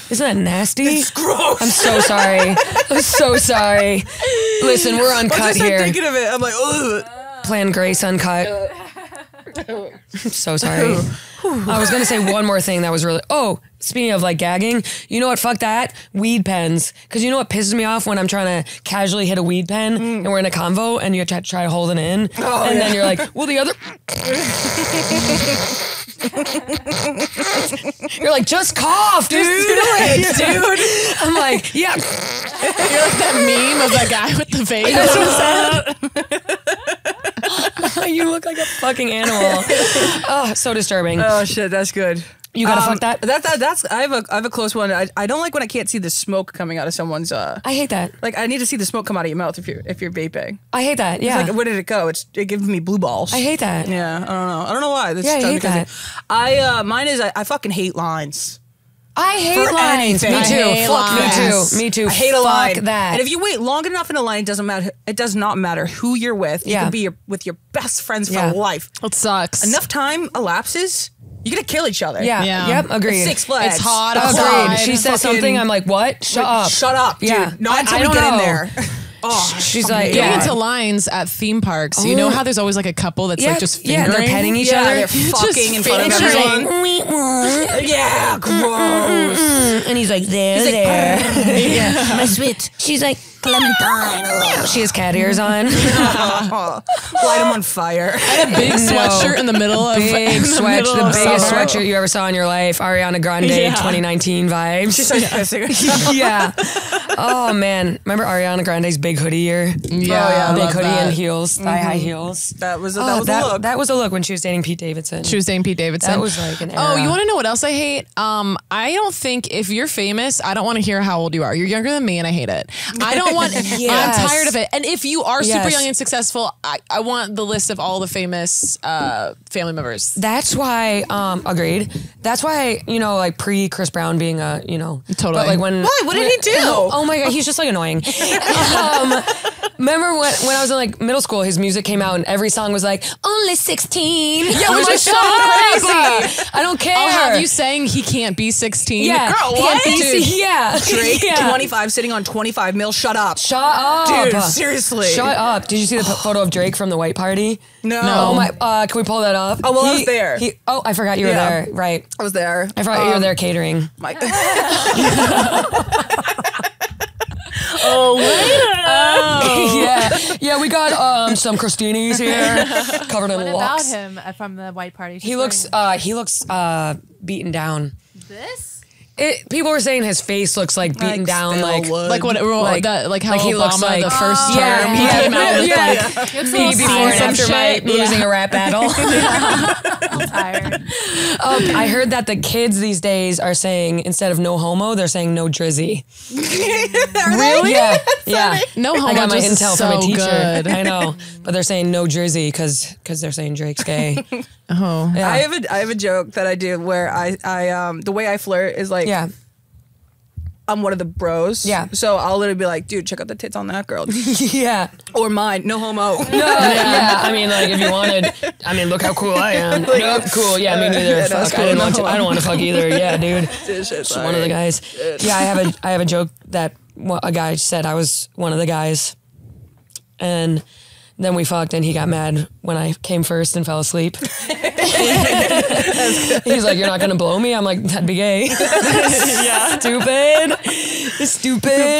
Isn't that nasty? It's gross. I'm so sorry. I'm so sorry. Listen, we're Once I uncut start here. thinking of it, I'm like, ugh. Plan Grace uncut. I'm so sorry. I was going to say one more thing that was really, speaking of like gagging, you know what? Fuck that. Weed pens. Because you know what pisses me off when I'm trying to casually hit a weed pen and we're in a convo and you try to hold it in. Then you're like, well, the other. You're like, just cough, dude. Just do it, dude. I'm like, yeah. You're like that meme of that guy with the face. You look like a fucking animal. Oh, so disturbing. Oh shit, that's good. You gotta fuck that? That's I have a close one. I don't like when I can't see the smoke coming out of someone's I hate that. like I need to see the smoke come out of your mouth if you're vaping. I hate that. Yeah. It's like, where did it go? It gives me blue balls. I hate that. Yeah, I don't know why. This Yeah, I hate that. Mine is I fucking hate lines. I hate For lines. anything. Me I too. hate Fuck lines. me too. I hate a Fuck line. that. And if you wait long enough in a line, it doesn't matter. It does not matter who you're with. You Yeah. can be with your best friends for Yeah. life. It sucks. Enough time elapses, you're gonna kill each other. Yeah. Yeah. Yep. Agreed. Six Flags. It's hot That's outside. Agreed. She says fucking- something. I'm like, what? Shut Like, up. Shut up, dude. Yeah. Not until I we don't get in know. there. Oh, She's like, Getting yeah. into lines at theme parks. You know how there's always like a couple that's like just yeah, fingering? they're petting each yeah, other. they're fucking in front of And she's like, everyone. Yeah, gross. and he's like, there, like, there. Yeah, my sweet. She's like Clementine. She has cat ears on. Light them on fire. Big sweatshirt in the middle of Big in the sweat, middle the of biggest summer. sweatshirt you ever saw in your life. Ariana Grande Yeah. 2019 vibes. She starts pissing. Yeah. Oh man, remember Ariana Grande's big hoodie year? Yeah, I Big love hoodie that. and heels, thigh high heels. That was a look. That was a look when she was dating Pete Davidson. She was dating Pete Davidson. That was like an Oh, era. you want to know what else I hate? I don't think if you're famous, I don't want to hear how old you are. You're younger than me, and I hate it. I don't want. Yes. I'm tired of it. And if you are super Yes. young and successful, I want the list of all the famous family members. That's why, agreed. That's why, like pre Chris Brown being a, Totally. But like when. Why? What did he do? Oh my God, he's just like annoying. Remember when I was in like middle school, his music came out and every song was like, only 16. Yeah, which is so crazy. I don't care. I'll have you saying he can't be 16. Yeah. Girl, He what? can't be- Dude. Yeah. Drake, Yeah. 25, sitting on 25 mil. Shut up. Shut up. Dude, seriously. Shut up. Did you see the photo of Drake from the white party? No. Oh my, can we pull that up? Oh, well, I was there. I forgot you were Yeah. there. Right. I was there. I forgot you were there catering. My, Yeah, we got some crostinis here, covered in What about locks. him from the white party? He looks beaten down. This? People were saying his face looks like beaten Like down, stale like wood. Like what? Like- Like how like he Obama looks like- the first Oh, term yeah. he Yeah. came out with Yeah. like It's me before and some after shit. losing a rap battle. I'm tired. I heard that the kids these days are saying instead of no homo, they're saying no drizzy. Really? Yeah, yeah. no homo. I got my just is intel so from a teacher. good. I know, but they're saying no Jersey because they're saying Drake's gay. Oh, Yeah. I have a joke that I do where I the way I flirt is like Yeah. I'm one of the bros. Yeah. So I'll literally be like, dude, check out the tits on that girl. Yeah. Or mine. No homo. Yeah. I mean, like, if you wanted, look how cool I am. Nope, cool. Yeah, me neither. Yeah, that's Fuck, cool. I don't want to fuck either. Yeah, dude. Shit, Just one of the guys. Yeah, I have a joke that a guy said I was one of the guys, and then we fucked, and he got mad when I came first and fell asleep. He's like, "You're not gonna blow me?" I'm like, "That'd be gay." Yeah. Stupid.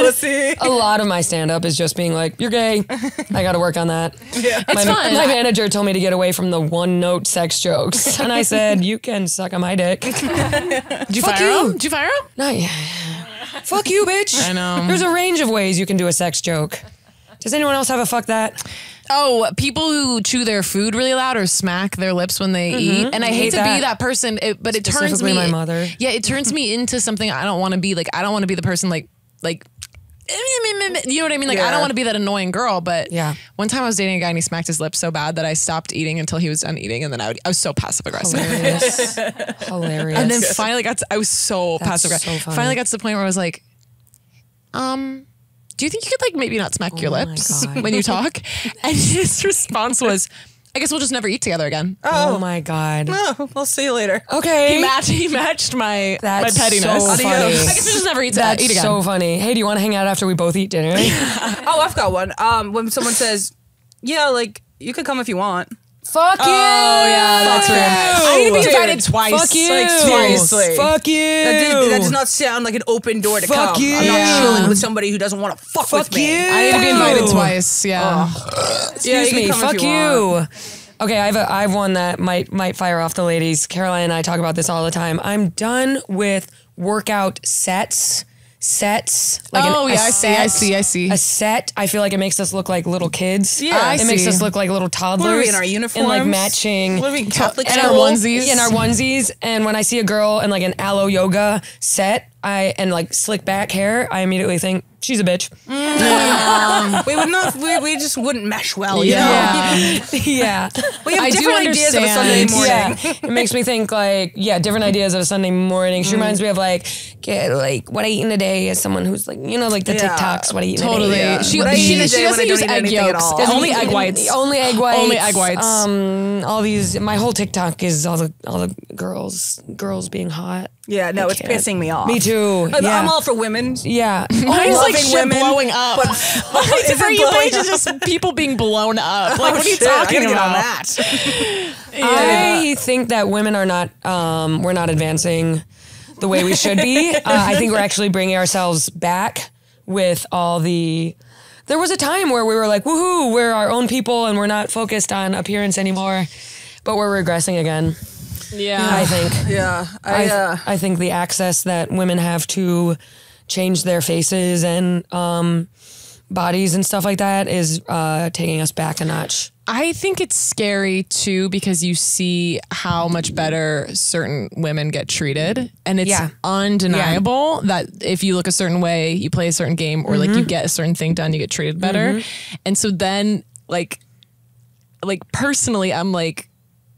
Pussy. A lot of my stand up is just being like, "You're gay." I got to work on that. Yeah. My, fun. my manager told me to get away from the one note sex jokes, and I said, "You can suck on my dick." did you Fuck fire you. him? Did you fire him? No, yeah. Fuck you, bitch. I know. There's a range of ways you can do a sex joke. Does anyone else have a fuck that? Oh, people who chew their food really loud or smack their lips when they eat. And I hate to be that person, but it turns Specifically me. my mother. Yeah, it turns me into something I don't want to be. Like, I don't want to be the person like. You know what I mean? Like, I Yeah. don't want to be that annoying girl, but Yeah. one time I was dating a guy and he smacked his lips so bad that I stopped eating until he was done eating, and then I was so passive aggressive. Hilarious. Hilarious. And then finally I was so That's passive aggressive. so funny. Finally got to the point where I was like, do you think you could like maybe not smack your my lips God. when you talk? And his response was, I guess we'll just never eat together again. oh my God. Oh, I'll see you later. Okay. He matched my That's pettiness. so funny. I guess we'll just never eat That's eat again. so funny. Hey, do you want to hang out after we both eat dinner? Oh, I've got one. When someone says, yeah, like, you could come if you want. Fuck you. Oh yeah, that's right. I need to be Dude, invited twice. Fuck you. Like, seriously. Fuck you. That does not sound like an open door to Fuck come. you. I'm not Yeah. chilling with somebody who doesn't want to fuck with me. you. I need to be invited twice. Yeah. Excuse you me. can come if Fuck you you. Okay, I have one that might fire off the ladies. Caroline and I talk about this all the time. I'm done with workout sets. Like Oh, a yeah, I set. see. A set. I feel like it makes us look like little kids. Yeah. it I makes see. us look like little toddlers. What are we in our uniforms? And like matching. What are we, Catholic And our school? onesies. In our onesies, and when I see a girl in like an aloe yoga set, and like slick back hair, I immediately think she's a bitch. We would not. We just wouldn't mesh well. You know? Yeah. We have I do different ideas of a Sunday understand. morning. Yeah, it makes me think like, different ideas of a Sunday morning. She reminds me of like what I eat in a day as someone who's like, like the Yeah. TikToks, what I eat in a Totally. day. Yeah. She What I eat in a she day when I doesn't don't use eat egg anything at yolks. all. Only egg whites. Only egg whites. Only egg whites. All these. My whole TikTok is all the girls being hot. Yeah, no, it's can't. pissing me off. Me too. I'm Yeah. all for women. Yeah. Mine's loving like shit women, blowing up. but Mine's for you page is just people being blown up. Like, what are you Shit, I talking gotta get on about? that. I think that women are not. We're not advancing the way we should be. I think we're actually bringing ourselves back with all the. There was a time where we were like, woohoo, we're our own people and we're not focused on appearance anymore, but we're regressing again. Yeah. I think. Yeah, I think the access that women have to change their faces and bodies and stuff like that is taking us back a notch. I think it's scary too because you see how much better certain women get treated, and it's undeniable that if you look a certain way, you play a certain game, or like you get a certain thing done, you get treated better. And so then, like personally, I'm like,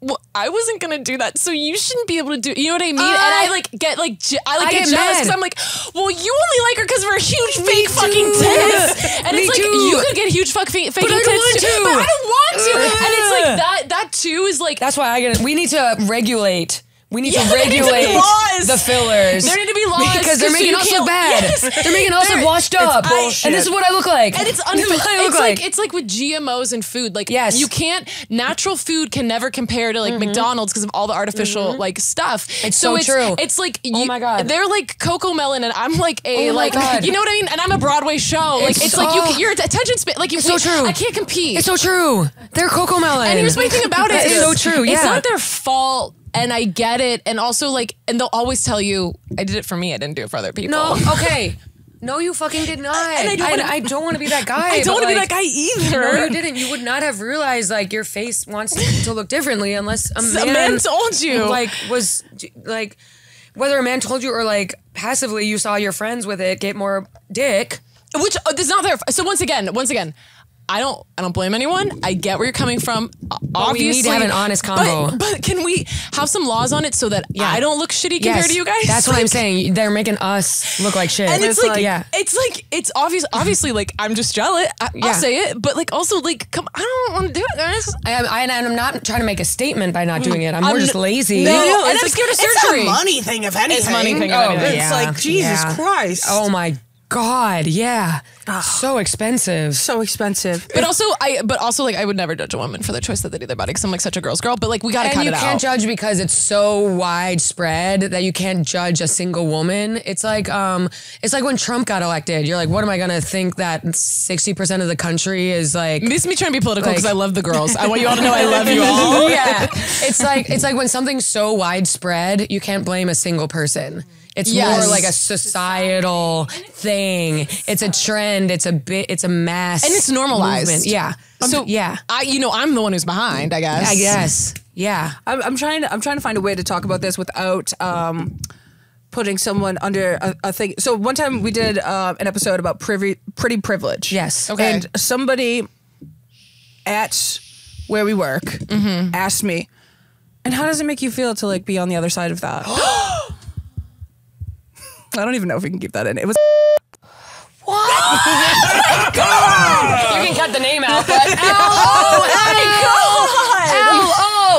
well, I wasn't gonna do that, so you shouldn't be able to do. You know what I mean? And I get get jealous mad. because I'm like, well, you only like her because of her huge fake fucking tits, and Me it's like too. you could get huge fake tits I don't want too, to. but I don't want to. And it's like that too is like That's why we need to regulate. We need Yeah, to there need to be regulate laws. the fillers. There need to be laws because they're so making you us can't- look bad. Yes. They're making us look washed up. bullshit. And this is what I look like. And it's This is what I look like. it's like with GMOs and food. Like Yes. you can't natural food can never compare to like McDonald's because of all the artificial like stuff. It's so true. It's like Oh my God. they're like Coco Melon and I'm like a Oh my like God. you know what I mean? And I'm a Broadway show. Like It's it's like so- your attention span like so true. I can't compete. It's so true. They're Coco Melon. And here's my thing about it. It's is so true. It's Yeah. not their fault. And I get it. And also like, and they'll always tell you, I did it for me. I didn't do it for other people. No, okay. No, you fucking did not. And I don't want to be that guy. I don't but, want to be like, that guy either. No, you didn't. You would not have realized like your face wants to look differently unless a man told you. Like was like whether a man told you or like passively you saw your friends with it get more dick. Which is not their. So once again, I don't blame anyone. I get where you're coming from. Obviously, we need to have an honest convo. But can we have some laws on it so that I don't look shitty compared to you guys? That's what I'm Like, saying. They're making us look like shit. And it's like, yeah. it's obvious. Obviously, like I'm just jealous. I'll Yeah. say it, but like also like, come, I don't want to do it, guys. and I'm not trying to make a statement by not doing it. I'm more just lazy. No, No, and it's I'm like- scared of It's surgery. a money thing, if anything. It's money thing, if Oh, anything. it's like Jesus Christ. Oh my God, yeah. So expensive. So expensive. But also, like I would never judge a woman for the choice that they do their body because I'm like such a girl's girl. But like we gotta And cut you it can't out. judge because it's so widespread that you can't judge a single woman. It's like when Trump got elected. You're like, what am I gonna think that 60% of the country is like? This is me trying to be political because Like- I love the girls. I want you all to know I love you all. Yeah, it's like when something's so widespread, you can't blame a single person. It's Yes. more like a societal thing. It's a trend. It's a mass, And it's normalized. movement. Yeah. So yeah, I'm the one who's behind, I guess. I guess. Yeah. I'm trying to find a way to talk about this without putting someone under a thing. So one time we did an episode about pretty privilege. Yes. Okay. And somebody at where we work asked me, and how does it make you feel to like be on the other side of that? I don't even know if we can keep that in. It was You can cut the name out, but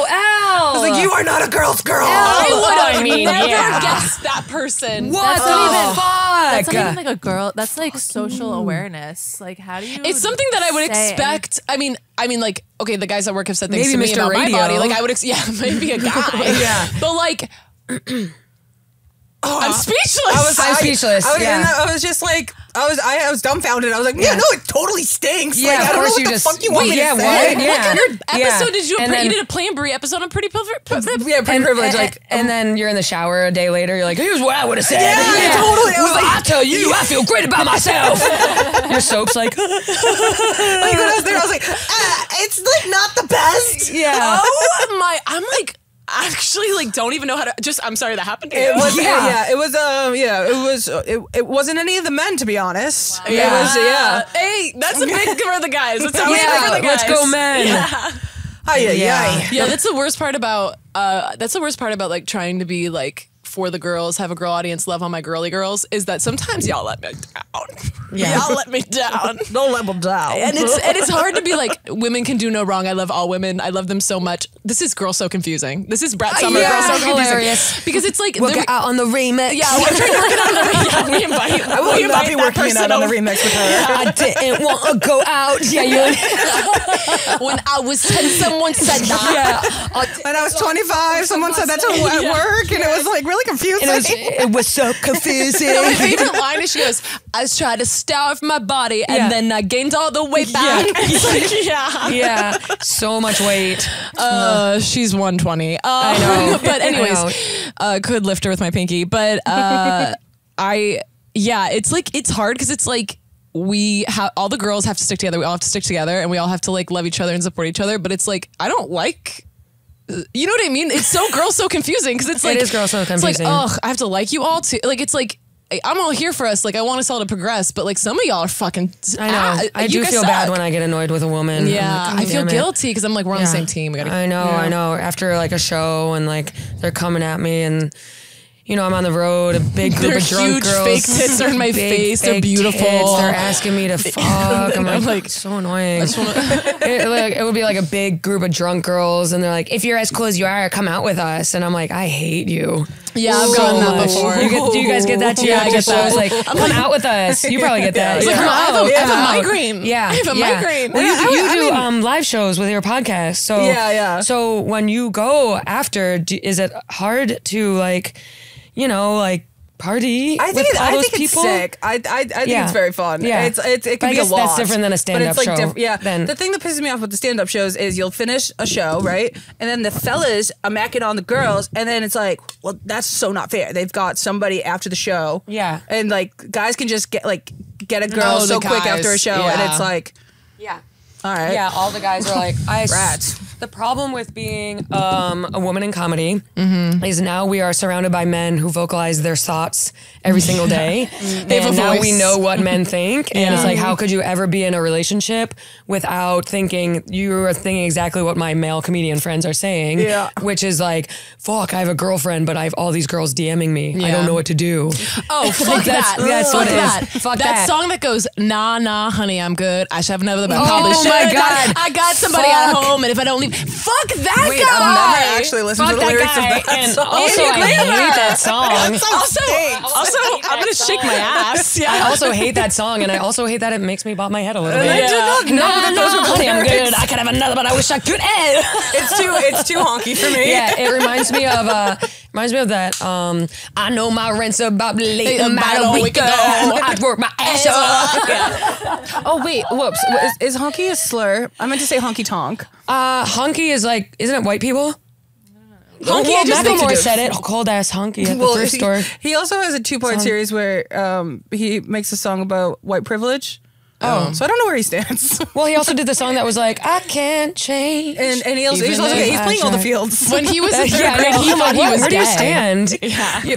Al. like, you are not a girl's girl. I would have I mean, never yeah. guessed that person. What That's the not even- fuck? That's not even like a girl. That's like social awareness. Like, how do you? It's something that I would say expect. I mean, like, okay, the guys at work have said things Maybe to me Mr. about Radio. my body. Like, I would, maybe a guy. Yeah. But like, I'm speechless. I'm speechless. I was just like, I was dumbfounded. I was like, yeah, no, it totally stinks. Yeah, like, of I don't know course what you the just- fuck you want me yeah, to say. what? Yeah. Episode did you? And You then- did a Plan Brie episode on Pretty Privilege. Yeah, pretty privileged. Like, and then you're in the shower a day later. You're like, here's what I would have said. Yeah, totally. I was Well, like- I tell you, I feel great about myself. Your soap's like, like when I was there, I was like, it's like not the best. yeah. Oh my! I'm like, actually, like, don't even know how to. I'm sorry that happened to you. It was, Yeah. it wasn't any of the men, to be honest. It Yeah. was, yeah. Hey, that's a big for the guys. That's a big Yeah, for the guys. let's go, men. Yeah. Yeah, that's the worst part about like trying to be like for the girls, have a girl audience, love on my girly girls, is that sometimes y'all let me down. Yeah. Y'all let me down. Don't let them down. And it's hard to be like, women can do no wrong. I love all women. I love them so much. This is Girl So Confusing. This is Brett Summer. Yeah, Girl So Confusing. hilarious. Because it's like We'll get out on the remix. yeah, we're trying to work it on the we invite. I will not be working it out on the remix with her. I didn't want to go out. Yeah, you're When I was 10, someone said that. yeah. When I was 25, someone said that to me at work, and it was like really confusing. And it was so confusing. My favorite line is she goes, I was trying to starve my body and Yeah. then I gained all the weight back. It's like, yeah. Yeah, so much weight. She's 120. I know. But I anyways, could lift her with my pinky. But it's like, it's hard because it's like, we have all the girls have to stick together. We all have to stick together and we all have to like love each other and support each other. But it's like, I don't like, you know what I mean? It's so girl so confusing because it's like, is girl so It's like, confusing. ugh, I have to like you all too. Like, it's like, I'm all here for us. Like, I want us all to progress, but like some of y'all are fucking. I know. I do feel bad when I get annoyed with a woman. Yeah, I'm like, I feel damn it. guilty because I'm like, we're on the same team. We gotta. I know. After like a show and like they're coming at me and you know I'm on the road, a big group Their of drunk huge girls. fake tits are in my face. They're fake beautiful. tits. They're asking me to fuck. I'm I'm like, like, it's so annoying. It would be like a big group of drunk girls and they're like, if you're as cool as you are, come out with us. And I'm like, I hate you. Yeah, I've so gotten that much. before. Do you guys get that too? Yeah, I get that. shows like, come out with us. You probably get that. It's like, Come I have out, a come out. migraine. Yeah, I have a migraine. Well, I you do mean- live shows with your podcast, so Yeah. So when you go after, is it hard to like, you know, like party I think with all those it's people? sick. I think Yeah. it's very fun. Yeah. It But can I be guess a lot. that's different than a But stand-up it's like show diff- yeah. then. The thing that pisses me off with the stand-up shows is you'll finish a show, right? And then the fellas are macking on the girls, and then it's like, well, that's so not fair. They've got somebody after the show. Yeah. And like guys can just get a girl Oh, so the quick guys. after a show, and Yeah. it's like, Yeah. all right. Yeah, all the guys are like, Rats. The problem with being a woman in comedy is now we are surrounded by men who vocalize their thoughts every single day. They have and a now voice. we know what men think. And it's Yeah. like, how could you ever be in a relationship without thinking you are thinking exactly what my male comedian friends are saying? Yeah. Which is like, fuck, I have a girlfriend, but I have all these girls DMing me. I Yeah. don't know what to do. Oh, fuck that. that's fuck what it is. that. Fuck that that. song that goes, nah, honey, I'm good. I should have another, but I Oh probably should. my God. I got somebody at Fuck. home, and if I don't leave, fuck that Wait, guy. I've never actually listened Fuck to the that lyrics guy. of that And song. also, I hate that song. Also, I'm gonna shake my ass. I Yeah. also hate that song, and I also hate that it makes me bop my head a little bit. I did not know that those were the honey, I'm lyrics. good. I could have another, but I wish I could. It's too honky for me. Yeah, it reminds me of that. I know my rent's about late about a week ago. I'd work my ass off. Oh wait, whoops. Is honky a slur? I meant to say honky tonk. Hunky is like, isn't it white people? Honky Well, just makes Macklemore you said it. Cold ass hunky at the thrift store. He also has a 2-part series where he makes a song about white privilege. Oh, so I don't know where he stands. Well, he also did the song that was like, I can't change. and he's also Even he's if playing I all the try. fields. When he was in third Yeah, grade, no, he thought he was where do you gay. stand? Yeah. He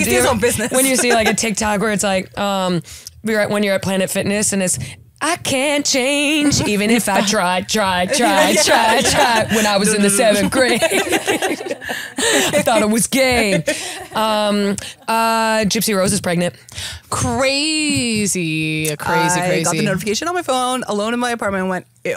He's his own business. When you see like a TikTok where it's like, when you're at Planet Fitness and it's, I can't change even if I tried. When I was in the 7th grade, I thought it was gay. Gypsy Rose is pregnant. Crazy. I got the notification on my phone, alone in my apartment, and went, ew.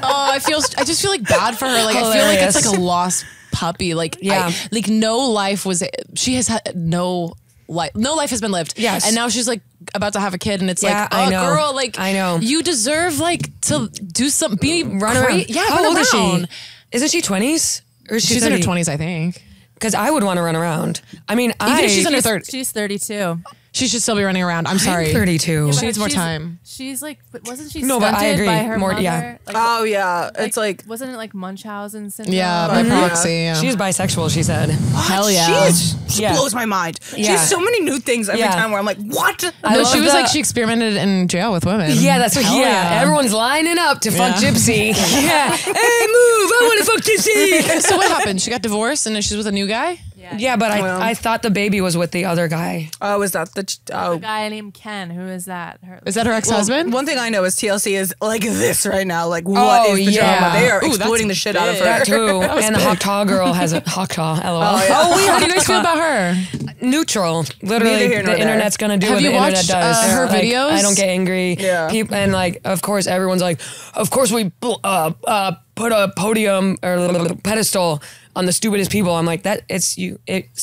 Oh, I just feel like bad for her. Like I feel like it's Hilarious. like a lost puppy. Like, Yeah. like no life was, she has had no life has been lived. Yes. And now she's like about to have a kid and it's Yeah, like, I know. girl, like I know. you deserve like to do something, Run around. Yeah, How run old is around. she? Isn't she 20s? Or is she She's in her 20s, I think. Because I would want to run around. I mean, Even if she's in her third, She's 32. she should still be running around. I'm sorry. 32. She needs more She's- time. She's like, but wasn't she No, stunted but I agree. by her More- mother? yeah. Like, Oh yeah, it's like wasn't it like Munchausen syndrome? Yeah, by proxy. Yeah. She's bisexual, she said. Hell yeah. she Yeah. blows my mind. She Yeah. has so many new things every Yeah. time where I'm like, what? I No, love she was like, the- she experimented in jail with women. Yeah, that's what. Hell Yeah, everyone's lining up to fuck Yeah. Gypsy. Yeah, hey, move! I want to fuck Gypsy. So what happened? She got divorced and then she's with a new guy? Yeah, but Well. I thought the baby was with the other guy. Oh, is that the? A guy named Ken. Who is that? Is that her ex-husband? One thing I know is TLC is like this right now. Like, what is the yeah. drama? They are Ooh, exploiting the that's shit out of her. That too. And the Hawk girl has a Hawk lol. How do you guys feel about her? Neutral. Literally, Neither here nor the there. internet's gonna do Have what you the internet watched, does. her Like, videos? I don't get angry. Yeah. And like, of course, everyone's like, of course we put a podium or pedestal on the stupidest people. I'm like, that it's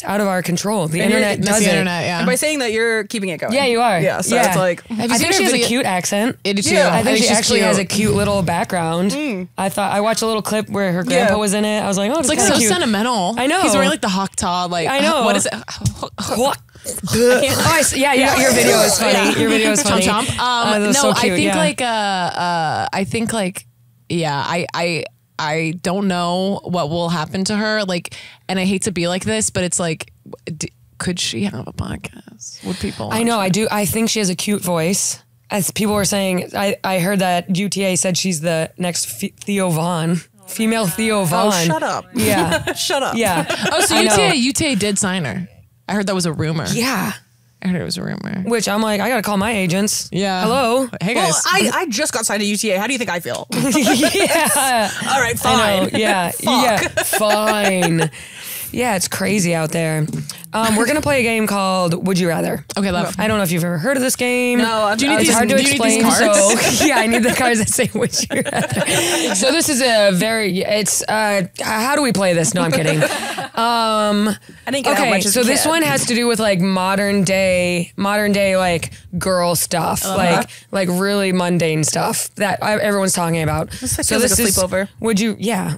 out of our control. The And you're- internet That's does the it. internet, yeah. And by saying that, you're keeping it going. Yeah, you are. Yeah, so Yeah. it's like, Have you I seen think her she has a video? cute accent. I do too. Yeah. I think she she's actually cute. has a cute little background. I watched a little clip where her grandpa Yeah. was in it. I was like, oh, It's like so sentimental. I know. He's wearing like the hawk taw. Like, I know. What is it? What? Yeah, your video is funny. Your video is Chomp funny. chomp. That was No, so I cute, think yeah. I think like, yeah, I don't know what will happen to her. Like, and I hate to be like this, but it's like, could she have a podcast? Would people? I know. I do. I think she has a cute voice. As people were saying, I heard that UTA said she's the next Theo Vaughn, female Theo Vaughn. oh, shut up. Yeah, Shut up. yeah. Oh, so I know. UTA did sign her. I heard that was a rumor. Yeah. I heard it was a rumor. Which I'm like, I gotta call my agents. Yeah. Hello. Hey Well, guys. I just got signed to UTA. How do you think I feel? Yeah. All right, I fine. know. Yeah. Yeah. Fine. Yeah, it's crazy out there. We're gonna play a game called Would You Rather. Okay, love. I don't know if you've ever heard of this game. No, Do you need It's these- hard to do you need these explain. cards? So yeah, I need the cards that say Would You Rather. So this is a very. It's how do we play this? No, I'm kidding. I didn't get out Okay, much as so a this kid. one has to do with like modern day like girl stuff, like really mundane stuff that everyone's talking about. This feels like a sleepover. Would you? Yeah,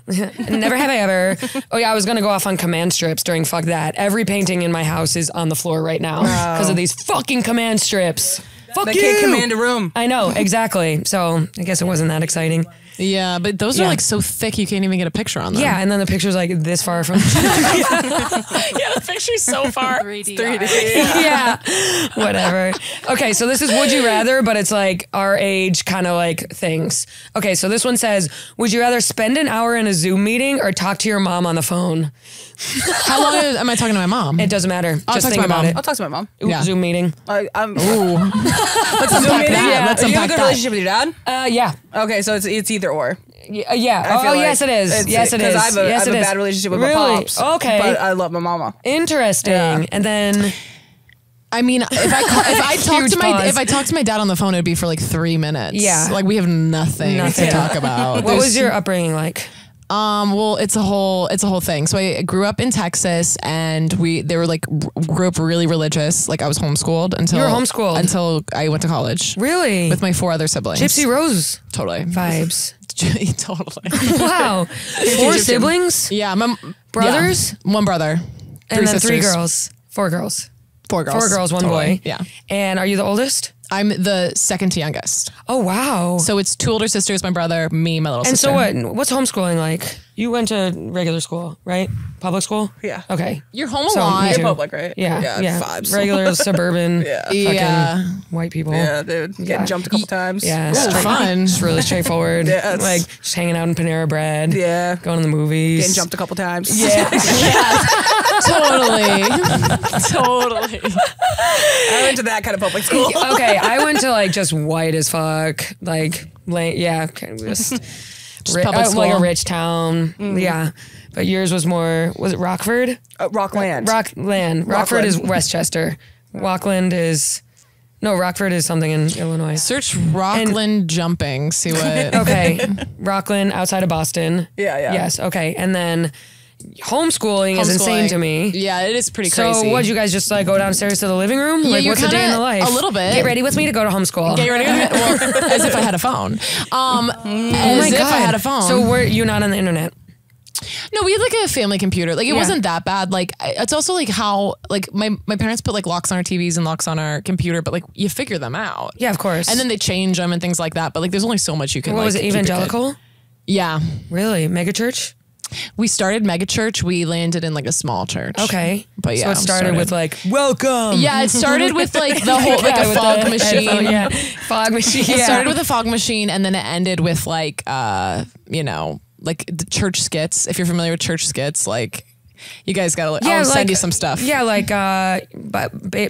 never have I ever. Oh yeah, I was gonna go off on command strips during fuck that. Every painting in my house is on the floor right now because of these fucking command strips. Fuck They you. can't command a room. I know exactly. So I guess it wasn't that exciting. Yeah, but those are Yeah. like so thick you can't even get a picture on them. Yeah, and then the picture's like this far from. yeah, the picture's so far. 3D. 3D. Yeah, whatever. Okay, so this is Would You Rather, but it's like our age kind of like things. Okay, so this one says, would you rather spend an hour in a Zoom meeting or talk to your mom on the phone? How long am I talking to my mom? It doesn't matter. I'll Just talk to think my about mom. it. I'll talk to my mom. Ooh, Yeah. Zoom meeting. I'm Ooh. Let's unpack that. Yeah. Let's Do you have a unpack good that. relationship with your dad? Yeah. Okay, so it's either or. Yeah. I feel Oh, like yes, it is. it's- Yes, it is. 'cause I Yes, have it a is. bad relationship with Really? my pops. Okay. But I love my mama. Interesting. Yeah. And then, I mean, if I talk Huge to my pause. if I talk to my dad on the phone, it'd be for like 3 minutes. Yeah. like we have nothing to Nothing. talk about. what was your upbringing like? Well, it's a whole thing. So I grew up in Texas, and they were like grew up really religious. Like I was homeschooled until You were homeschooled? until I went to college Really? with my 4 other siblings. Gypsy Rose totally vibes. totally. Wow. 4 siblings? Yeah, my Brothers? yeah. 1 brother, 3 And then 3 sisters. girls. 4 girls. 4 girls, 4 girls, 1 Totally. boy. Yeah, And are you the oldest? I'm the second to youngest. Oh, wow. So it's 2 older sisters, my brother, me, my little And sister. so what? What's homeschooling like? You went to regular school, right? Public school? Yeah. Okay. You're home a So, lot. me too. Public, right? Yeah. Yeah, vibes. Regular suburban fucking Yeah. white people. Yeah, dude. Getting jumped a couple times. Yeah. Ooh, fun. Just really straightforward. Yeah, it's- Like just hanging out in Panera Bread. Yeah. Going to the movies. Getting jumped a couple times. Yeah. Totally. Totally. I went to that kind of public school. Okay. I went to like just white as fuck. Like, kind of just public like a school. rich town. Yeah. But yours was more, was it Rockford? Rockland. Rockford is Westchester. Rockland is something in Illinois. Search Rockland jumping. See what. Okay. Rockland outside of Boston. Yeah, yeah. Yes. Okay. And then homeschooling is insane to me. Yeah, it is pretty crazy. So, what'd you guys just like go downstairs to the living room? Yeah, Like, you what's a day in the kinda- life? a little bit. Get ready with me to go to homeschool. Get ready. Well, as if I had a phone. As if I had a phone. So, were you not on the internet? No, we had like a family computer. Like it wasn't that bad. Like it's also like how like my parents put like locks on our TVs and locks on our computer, but like you figure them out. Yeah, of course. And then they change them and things like that. But like there's only so much you can. What like, was it, keep your kid- evangelical? Yeah, Really? Megachurch? we started mega church. We landed in like a small church. Okay. But yeah, So it started with like, welcome. Yeah, it started with like the whole like a With fog the machine. headphone, yeah. Fog machine. It started with a fog machine and then it ended with like you know, like the church skits. If you're familiar with church skits, like you guys gotta I'll send you some stuff. Yeah, like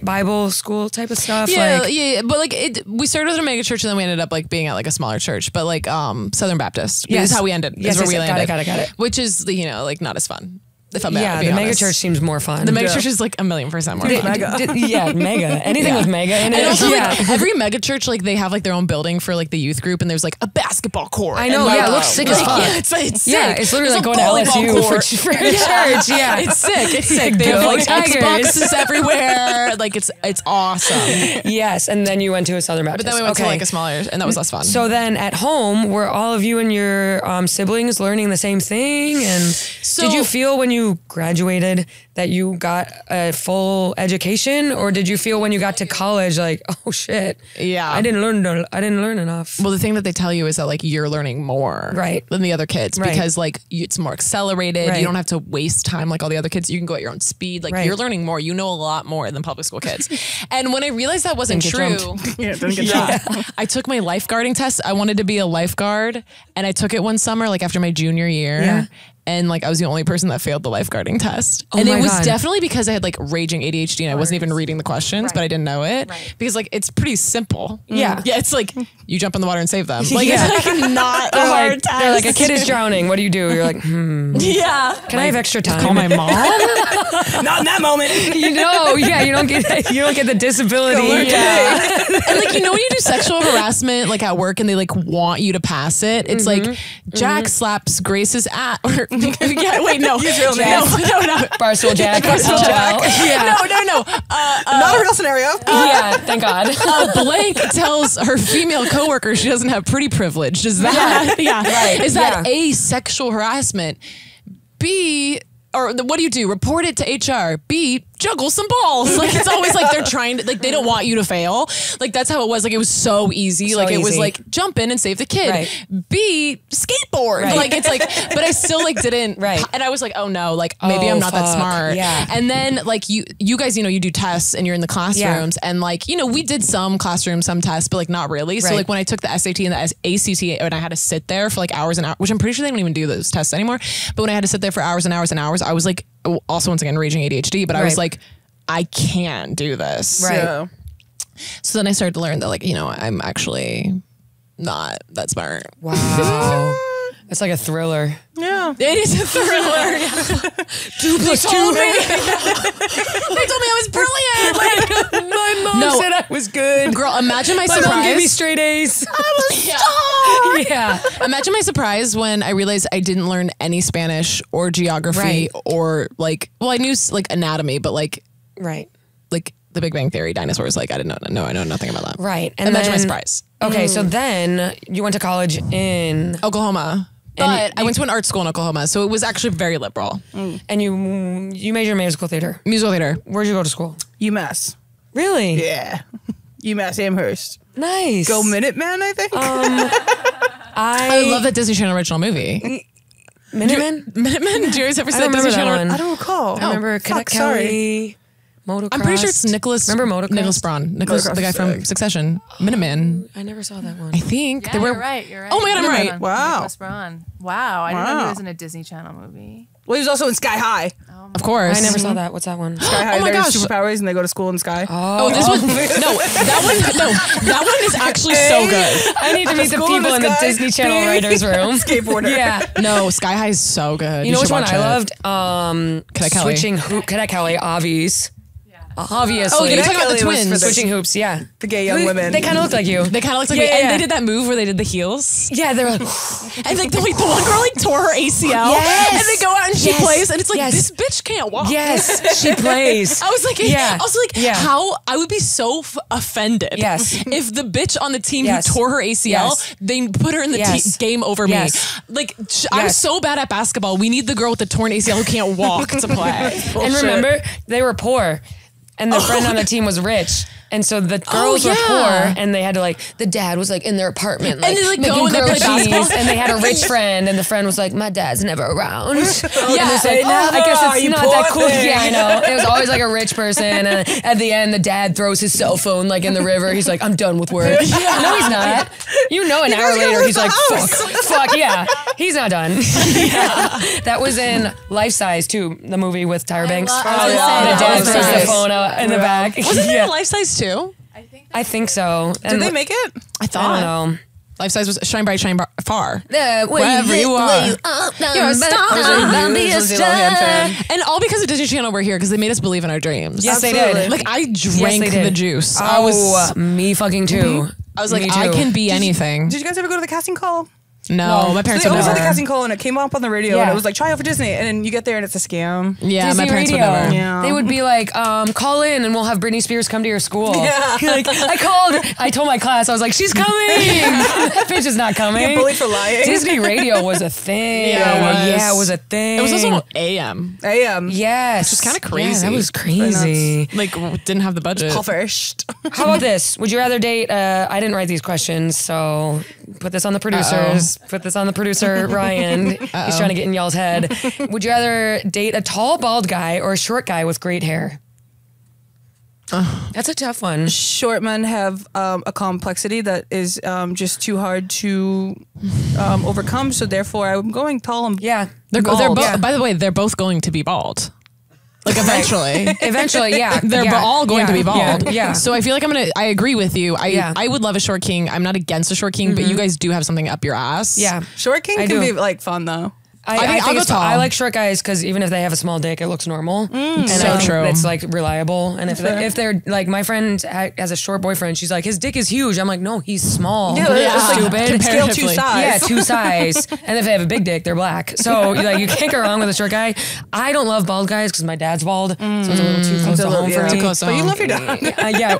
Bible school type of stuff. Yeah, like, yeah, but like we started with a mega church and then we ended up like being at like a smaller church, but like Southern Baptist. Yes. Is how we ended. Yes, is where yes, we got it, landed. got it. Which is you know like not as fun. If I'm yeah, being the mega honest. church seems more fun. The mega church is like 1,000,000% more fun. Yeah, mega. Anything with mega in it. And also, yeah. like every mega church, like they have like their own building for like the youth group, and there's like a basketball court. I know, and, like, yeah, it looks sick as fuck. Yeah, it's sick. Yeah, it's literally There's like a going to volleyball LSU court. for church. Yeah, It's sick. It's sick. They have Go like Tigers. Xboxes everywhere. Like it's awesome. Yes, and then you went to a Southern Baptist. But then we went to Okay. like a smaller, and that was less fun. So then at home, were all of you and your siblings learning the same thing? And did you feel when you graduated that you got a full education, or did you feel when you got to college like, oh shit, Yeah. I didn't learn enough? well, the thing that they tell you is that like you're learning more Right. than the other kids Right. because like it's more accelerated. Right. You don't have to waste time like all the other kids. You can go at your own speed. Like Right. you're learning more. You know a lot more than public school kids. And when I realized that wasn't Didn't get true, Yeah, don't get that. I took my lifeguarding test. I wanted to be a lifeguard, and I took it one summer, like after my junior year. Yeah. And like I was the only person that failed the lifeguarding test. Oh and my it was God. definitely because I had like raging ADHD and I wasn't even reading the questions, but I didn't know it. Because like it's pretty simple. Yeah. Yeah, it's like you jump in the water and save them. Like Yeah. it's like not a They're hard like, test. they're like, a kid is drowning. What do? You're like, Yeah. can I have extra time? Call my mom. Not in that moment. You know, yeah, you don't get the disability. Yeah. And like, you know, when you do sexual harassment like at work and they like want you to pass it, it's like Jack slaps Grace's ass. Or, yeah, wait, no. Use real No, names. no, no. Barstool Jack. Barstool Jack. LOL. Yeah. No. Not a real scenario. Yeah, thank God. Blank tells her female coworker she doesn't have pretty privilege. Is that Right. Is that Yeah. A, sexual harassment? B, or what do you do? Report it to HR. B, juggle some balls. Like it's always like they're trying to like they don't want you to fail. Like that's how it was. Like it was so easy. So like it was easy. like jump in and save the kid. Right. B, skateboard. Right. Like it's like, but I still like didn't. Right. And I was like, oh no, like maybe Oh, I'm not that fuck. smart. Yeah. And then like you guys, you know, you do tests and you're in the classrooms and like, you know, we did some classrooms, some tests, but like not really. So Right. like when I took the SAT and the ACT and I had to sit there for like hours and hours, which I'm pretty sure they don't even do those tests anymore. But when I had to sit there for hours and hours and hours, I was like, also once again, raging ADHD, but I was Right. like, I can't do this. Right. Yeah. So then I started to learn that like, you know, I'm actually not that smart. Wow. It's like a thriller. Yeah. It is a thriller. 2 plus 2. They told me I was brilliant. Like, My mom No. said I was good. girl, imagine my My mom gave me surprise. straight A's. Yeah. Imagine my surprise when I realized I didn't learn any Spanish or geography Right. or like, well, I knew like anatomy, but like Right. the Big Bang Theory, dinosaurs. Like I didn't know. I know nothing about that. Right. And imagine my surprise. Okay, so then you went to college in, Oklahoma. But I went to an art school in Oklahoma, so it was actually very liberal. and you majored in musical theater. Musical theater. Where'd you go to school? UMass. Really? Yeah. UMass Amherst. Nice. Go Minuteman, I think. I love that Disney Channel original movie. Minutemen? Minutemen? Do you guys ever see I don't that remember Disney that Channel? one. I don't recall. I remember Cadet fuck, sorry. Kelly, Motocross. I'm pretty sure it's Nicholas. Remember Motocross? Nicholas Braun. Nicholas, Motocross the guy is from sick. Succession. Minuteman. I never saw that one. I think Yeah, they were you're right. You're right. Oh my God, I'm right. Wow. Nicholas Braun. Wow. I didn't know Wow. he was in a Disney Channel movie. Well, he was also in Sky High. Of course. I never saw that. What's that one? Sky High, Oh my they're gosh. superpowers and they go to school in Sky. Oh, this one. No, that one is actually so good. I need to meet the School in people the in the Sky, Disney Channel big writers room. skateboarder. Yeah. No, Sky High is so good. You know which should one watch I it. loved? Cadet Kelly. Switching Cadet Kelly, Avi's. Obviously. Oh, you're talking about the Kelly was for twins. the- Switching hoops, yeah. The gay young women. They kind of look like you. They kind of looked like Yeah, me. And yeah. they did that move where they did the heels. Yeah, they're like, And like the one girl like tore her ACL. Yes. And they go out and she Yes. plays. And it's like, Yes. this bitch can't walk. yes, she plays. I was like, Yeah. how I would be so offended. Yes. If the bitch on the team Yes. who tore her ACL, Yes. they put her in the Yes. game over Yes. me. Like, I'm Yes. so bad at basketball. We need the girl with the torn ACL who can't walk to play. And remember, they were poor. And the friend on the team was rich. And so the girls were yeah. poor, and they had to the dad was in their apartment, And they, like, making go and they grilled play basketball. cheese, and they had a rich friend, and the friend was like, my dad's never around. Yeah. And it's like, I guess it's not that cool. Yeah, I know. It was always like a rich person, and at the end, the dad throws his cell phone in the river. He's like, I'm done with work. No, he's not. You know, an hour later, he's like, fuck, yeah. He's not done. That was in Life Size, too, the movie with Tyra Banks. I was The gonna say dad Life throws the Size. phone out in the back. Wasn't it Yeah. in Life Size too? I think so. Did they make it? I I thought. don't know. Life Size was Shine Bright, Shine Far. Wherever you are. You're a star. Be a star. And all because of Disney Channel we're here because they made us believe in our dreams. Yes, they Absolutely. did. Like I Yes, drank they did. the juice. Oh, me fucking too. I was like, Me I too. can be anything. Did you guys ever go to the casting call? No, my So parents they would always had the never. casting call and it came up on the radio and Yeah. it was like, try out for Disney. And then you get there and it's a scam. Yeah, Disney my parents Radio. would never. Yeah. They would be like, call in and we'll have Britney Spears come to your school. Yeah. I told my class, I was like, she's coming. That bitch is not coming. Get bullied for lying. Disney Radio was a thing. Yeah, it was a thing. It was also AM. AM. Yes. Which is kinda Yeah, crazy. that was crazy. Like didn't have the budget. First. How about this? Would you rather date? I didn't write these questions, so put this on the producers. Put this on the producer, Ryan. He's trying to get in y'all's head. Would you rather date a tall, bald guy or a short guy with great hair? That's a tough one. Short men have a complexity that is just too hard to overcome. So therefore, I'm going tall and Yeah, They're bald. both. Yeah. By the way, they're both going to be bald. Like eventually. Eventually, yeah, They're yeah, all going to yeah, be bald. Yeah, yeah. So I feel like I agree with you. Yeah. I would love a short king. I'm not against a short king, but you guys do have something up your ass. yeah. short king I can do. be like fun though. I think I'll go it's tall. I like short guys because even if they have a small dick, it looks normal. And So I think true. It's reliable. And if they're like my friend has a short boyfriend, she's like his dick is huge. I'm like no, he's small. Yeah, it's like stupid. scale 2 Comparatively. size. Yeah, 2 size. And if they have a big dick, they're black. So you can't go wrong with a short guy. I don't love bald guys because my dad's bald, so it's a little too close to home for me. Too close to But you home. love your dad. Yeah.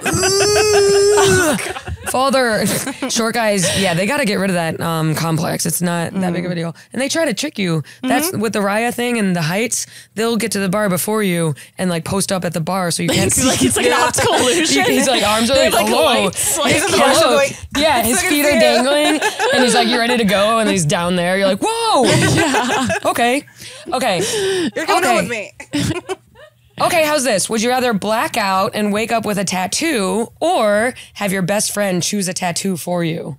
Father, short guys, yeah, they got to get rid of that complex. It's not that big of a deal. And they try to trick you. That's with the Raya thing and the heights. They'll get to the bar before you and post up at the bar so you can't see. It's like an optical illusion. He's like, arms are They like, have, like, hello. lights, like- He's in the bar still going, Yeah, his I can feet see are it. dangling and he's like, you ready to go? And he's down there. You're like, whoa. Okay. You're coming Okay. on with me. Okay, how's this? Would you rather black out and wake up with a tattoo or have your best friend choose a tattoo for you?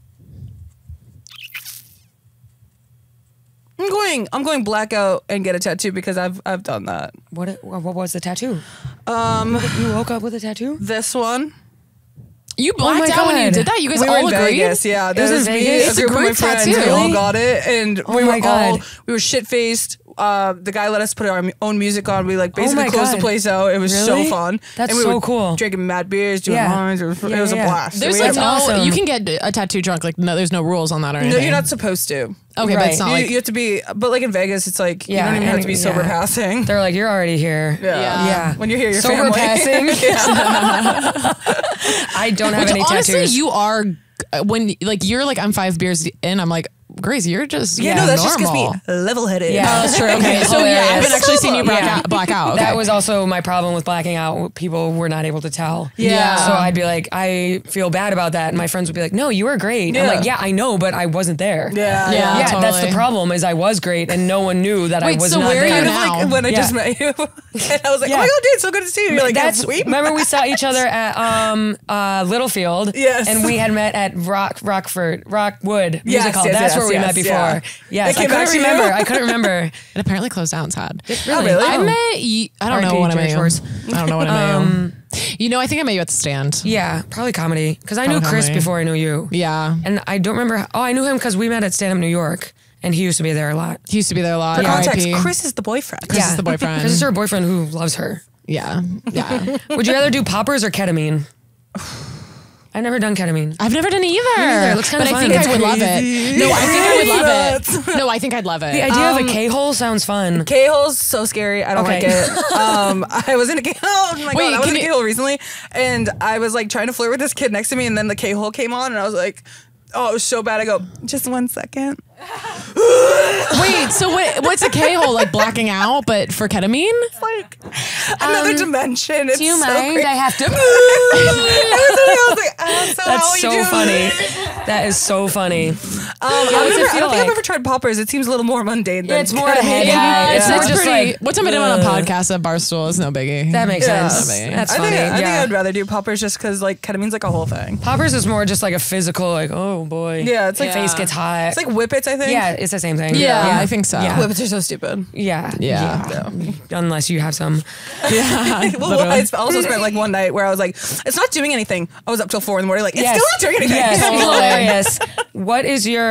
I'm going blackout and get a tattoo because I've done that. What was the tattoo? You woke up with a tattoo? This one. You Oh my blacked out when you God. did that? You guys We were all in agreed? Vegas, yeah. It was in me, Vegas? a It's a group of my group friends. tattoo. We all Really? got it, and we my God. we were shit faced. The guy let us put our own music on. We basically my closed God. the place out. It was Really? so fun. That's and we so were cool. Drinking mad beers, doing Yeah. lines. It was Yeah, a yeah. blast. There's We like had- no, awesome. you can get a tattoo drunk. Like no, there's no rules on that or no, anything. you're not supposed to. Okay, but it's Right. not like you have to be, but like in Vegas, it's like you Yeah, don't even have and- to be sober yeah. passing. They're like, you're already here. Yeah. Yeah. When you're here, your Sober family. passing? I don't have Which any honestly, tattoos. you are when like you're like I'm 5 beers in. I'm like Grace, you're just Yeah, no, that normal. just gets me level-headed. Yeah. Oh, that's true. Okay, so yeah, I haven't Hilarious. actually seen you Yeah. black out. Okay. That was also my problem with blacking out. People were not able to tell. Yeah. So I'd be like, I feel bad about that. And my friends would be like, no, you were great. I'm Yeah. like, yeah, I know, but I wasn't there. Yeah. Yeah. Yeah, that's the totally. problem is I was great and no one knew that I Wait, was so not where are there. you Kind of now? like when I Yeah. just met you. And I was like, Yeah. oh my God, dude, so good to see you. You're like, That's sweet. remember we saw each other at Littlefield. Yes. And we had met at Rockwood Music Yes, Hall. yes, That's yes, where we yes, met before. yeah. Yes. They I came back couldn't to you? remember. I couldn't remember. It apparently closed down. Sad. Really? really? I Oh. met you. I don't know R.I.P. what I met Jerry you. Schwartz. I don't know what I met you. You know, I think I met you at the stand. Yeah, probably comedy. Because I knew Probably Chris comedy. before I knew you. Yeah. And I don't remember. Oh, I knew him because we met at Stand Up New York, and he used to be there a lot. He used to be there a lot. For context, RIP. Chris is the boyfriend. Chris is the boyfriend. Chris is her boyfriend who loves her. Yeah. Yeah. Would you rather do poppers or ketamine? I've never done ketamine. I've never done it either. neither. It looks kinda but fun. I think It's I would love it. No, I think I would love it. No, I think I'd love it. The idea of a K-hole sounds fun. K-hole's so scary. I don't Okay. like it. I was in a K-hole. Oh my Wait, God, I was in a can you- K-hole recently, and I was like trying to flirt with this kid next to me, and then the K-hole came on, and I was like, oh, it was so bad. I go, just 1 second. Wait, so what's a K-hole? Like blacking out, but for ketamine? It's like another dimension. It's Do you so mind? crazy. I have to. I was like, so how That's are so you doing? funny. That is so funny. I what's it don't feel think like? I've ever tried poppers. It seems a little more mundane. Yeah, than it's more a ketamine. head Yeah, high. it's more pretty. just like, One time I did on a podcast at Barstool. It's no biggie. that makes Yeah. sense. That's That's I funny. think yeah. I'd rather do poppers just because like ketamine's like a whole thing. Poppers is more just like a physical, like, oh boy. Yeah, it's like Face gets hot. It's like whippets, I think. yeah, it's the same thing. Yeah, I think so. Yeah. Whippets are so stupid. Yeah. Yeah. Unless you have some. Yeah. Well, I also spent like one night where I was like, it's not doing anything. I was up till 4 a.m. Like, it's Yes. still not doing anything. Yes, hilarious. What is your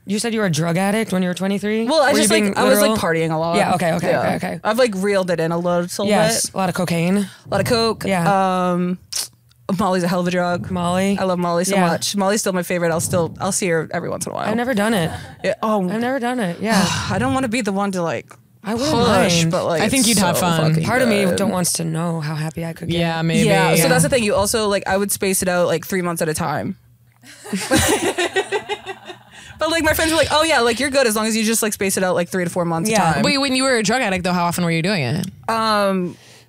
you said you were a drug addict when you were 23? Well, I Were you just being like I was like literal? partying a lot. Yeah, okay. I've like reeled it in a little Yes, bit. a lot of cocaine. A lot of coke. Yeah. Molly's a hell of a drug. Molly. I love Molly so Yeah. much. Molly's still my favorite. I'll see her every once in a while. I've never done it. Yeah, I've never done it. Yeah. I don't want to be the one to like I wouldn't push, mind. but like I think it's you'd have so fun. fucking Part of me good. don't wants to know how happy I could get. Yeah, maybe. Yeah, so that's the thing. You also like I would space it out like 3 months at a time. But like my friends were like, oh yeah, like you're good as long as you just like space it out like 3 to 4 months Yeah. at a time. Wait, when you were a drug addict, though, how often were you doing it?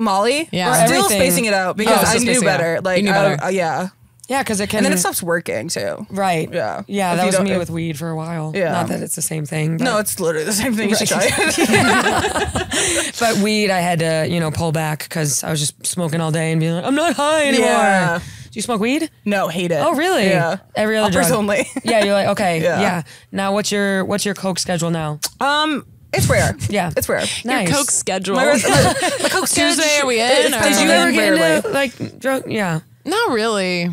Molly, Yeah. we're For still everything. spacing it out because Oh, so I knew spacing it out. better. Like You knew better. yeah, Yeah, because it can. and then it stops working too. Right. Yeah. Yeah, If that you was don't- me if- with weed for a while. Yeah. Not that it's the same thing. But, No, it's literally the same thing. You should try it. but weed, I had to, pull back because I was just smoking all day and being like, I'm not high anymore. Yeah. Do you smoke weed? No, hate it. Oh, really? Yeah. Every other Uppers drug. only. Yeah, you're like, okay, Yeah. yeah. Now, what's your coke schedule now? It's rare. Yeah. it's rare. Nice. Coke schedule. My Coke Tuesday, are we in? or- Did you ever get Rarely. into like drug? Yeah. Not really.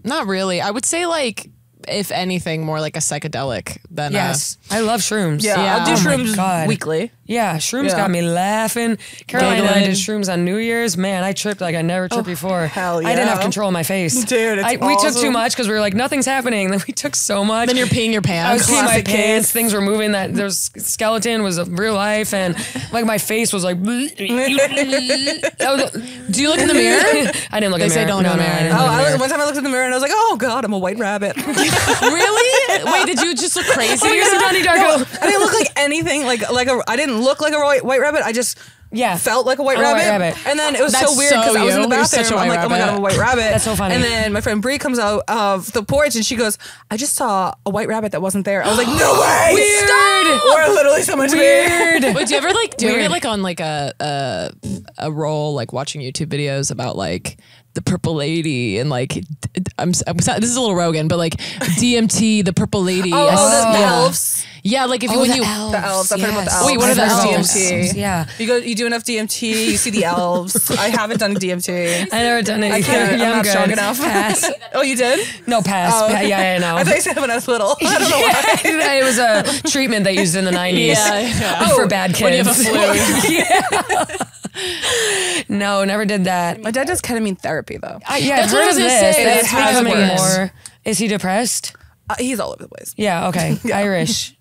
Not really. I would say like, if anything, more like a psychedelic than Yes. I love shrooms. Yeah, Yeah. I'll do Oh my shrooms God. weekly. Yeah, shrooms Yeah. got me laughing. Caroline and I Giggling. did shrooms on New Year's. Man, I tripped like I never tripped before. hell I didn't have yeah. control of my face. Dude, it's We took too awesome. much because we were like, nothing's happening. Then we took so much. Then you're peeing your I was pants. peeing my Classic pants. case. Things were moving. That there's skeleton was real life, and like my face was like. Do you look in the mirror? I didn't look They in the say mirror. don't look in the I mirror. didn't look in the mirror. One time I looked in the mirror and I was like, oh God, I'm a white rabbit. Really? Wait, did you just look crazy? Oh, you're so Donnie Darko. I didn't look like anything I didn't look like a white rabbit. I just Yeah. felt like a white I'm a white rabbit. rabbit. And then it was That's so weird because so I was in you. the You're such bathroom. a I'm white like, oh my God, rabbit. I'm a white rabbit. That's so funny. And then my friend Bree comes out of the porch and she goes, I just saw a white rabbit that wasn't there. I was like, no way. Weird. We're literally so much weird. Weird. Wait, do you ever like Weird. get like on like a roll like watching YouTube videos about like the purple lady and like this is a little Rogan, but like DMT, the purple lady. Oh, the yeah. elves. Yeah, like if you Oh, when the you elves. The elves. I've heard about the Yes. elves. Wait, what are the I've heard elves? DMT. Yeah. You do enough DMT, you see the elves. I haven't done DMT. I never done it. I can't. Yeah, I'm not good. strong enough. Pass. Oh, you did? No, pass. Oh. Yeah, no. I thought you said when I was little. I don't know why. It was a treatment they used in the 90s yeah. for bad When you kids. have a flu. No, never did that. My dad does ketamine therapy though. Yeah, That's I've what I heard was of gonna this. say. It's That's how it becoming works. more. Is he depressed? He's all over the place. Yeah, okay. Irish.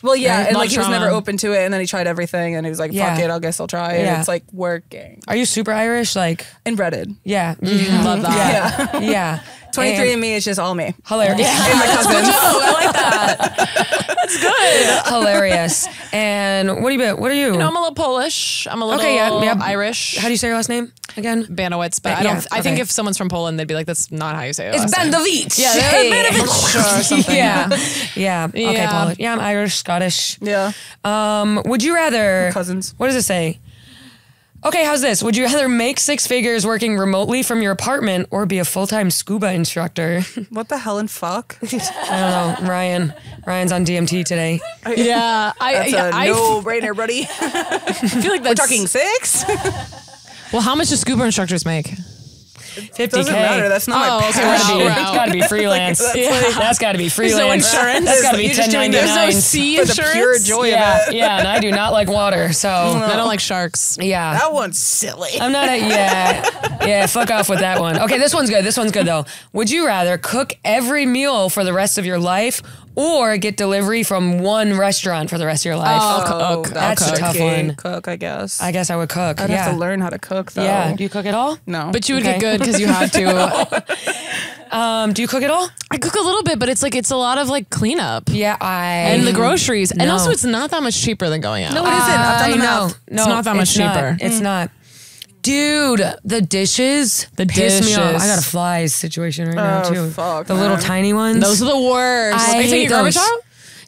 Well, yeah, Right? and Love like he was never trauma. open to it, and then he tried everything, and he was like, "Fuck Yeah. it, I guess I'll try." And Yeah. it's like working. Are you super Irish? Like, Inbreaded. yeah. Love that. Yeah. Yeah. 23andMe is just all me. Hilarious. And my cousins. I like that. That's good. Hilarious. And what are you? You know, I'm a little Polish. I'm a little Okay, yeah. Irish. How do you say your last name again? Banowitz, but Yeah, I don't. I think okay. if someone's from Poland, they'd be like, "That's not how you say it." It's Bandowicz. Yeah, Hey. or something. Yeah. Yeah. Okay, Yeah. Polish. Yeah, I'm Irish, Scottish. Yeah. Would you rather Cousins. What does it say? Okay, how's this? Would you rather make 6 figures working remotely from your apartment or be a full-time scuba instructor? What the hell and fuck? I don't know. Ryan's on DMT today. Yeah, That's a I no-brainer, buddy. feel like We're that's talking 6? Well, how much do scuba instructors make? 50K. Doesn't matter. That's not my okay, passion. wow. It's got to be freelance. That's got to be freelance. insurance. That's got to be You're just doing 1099. There's no sea For the insurance. pure joy Yeah, of it. yeah, and I do not like water, so I don't like sharks. yeah. That one's silly. I'm not a yeah. Fuck off with that one. Okay, this one's good. This one's good though. Would you rather cook every meal for the rest of your life or get delivery from one restaurant for the rest of your life? cook. That's a tough one. Cook, I guess. I guess I would cook. I'd yeah. have to learn how to cook, though. Yeah. Do you cook at all? No. But you would Okay. get good because you have to. Do you cook at all? I cook a little bit, but it's like it's a lot of like cleanup Yeah, and the groceries, and No. also it's not that much cheaper than going out. No, it isn't. I've done the know. math. No, It's not that much it's not. cheaper. It's not. Dude, the dishes piss me off. dishes. I got a flies situation right now Oh, too. fuck, the little man. tiny ones. Those are the worst. I Are you taking hate your garbage those. out?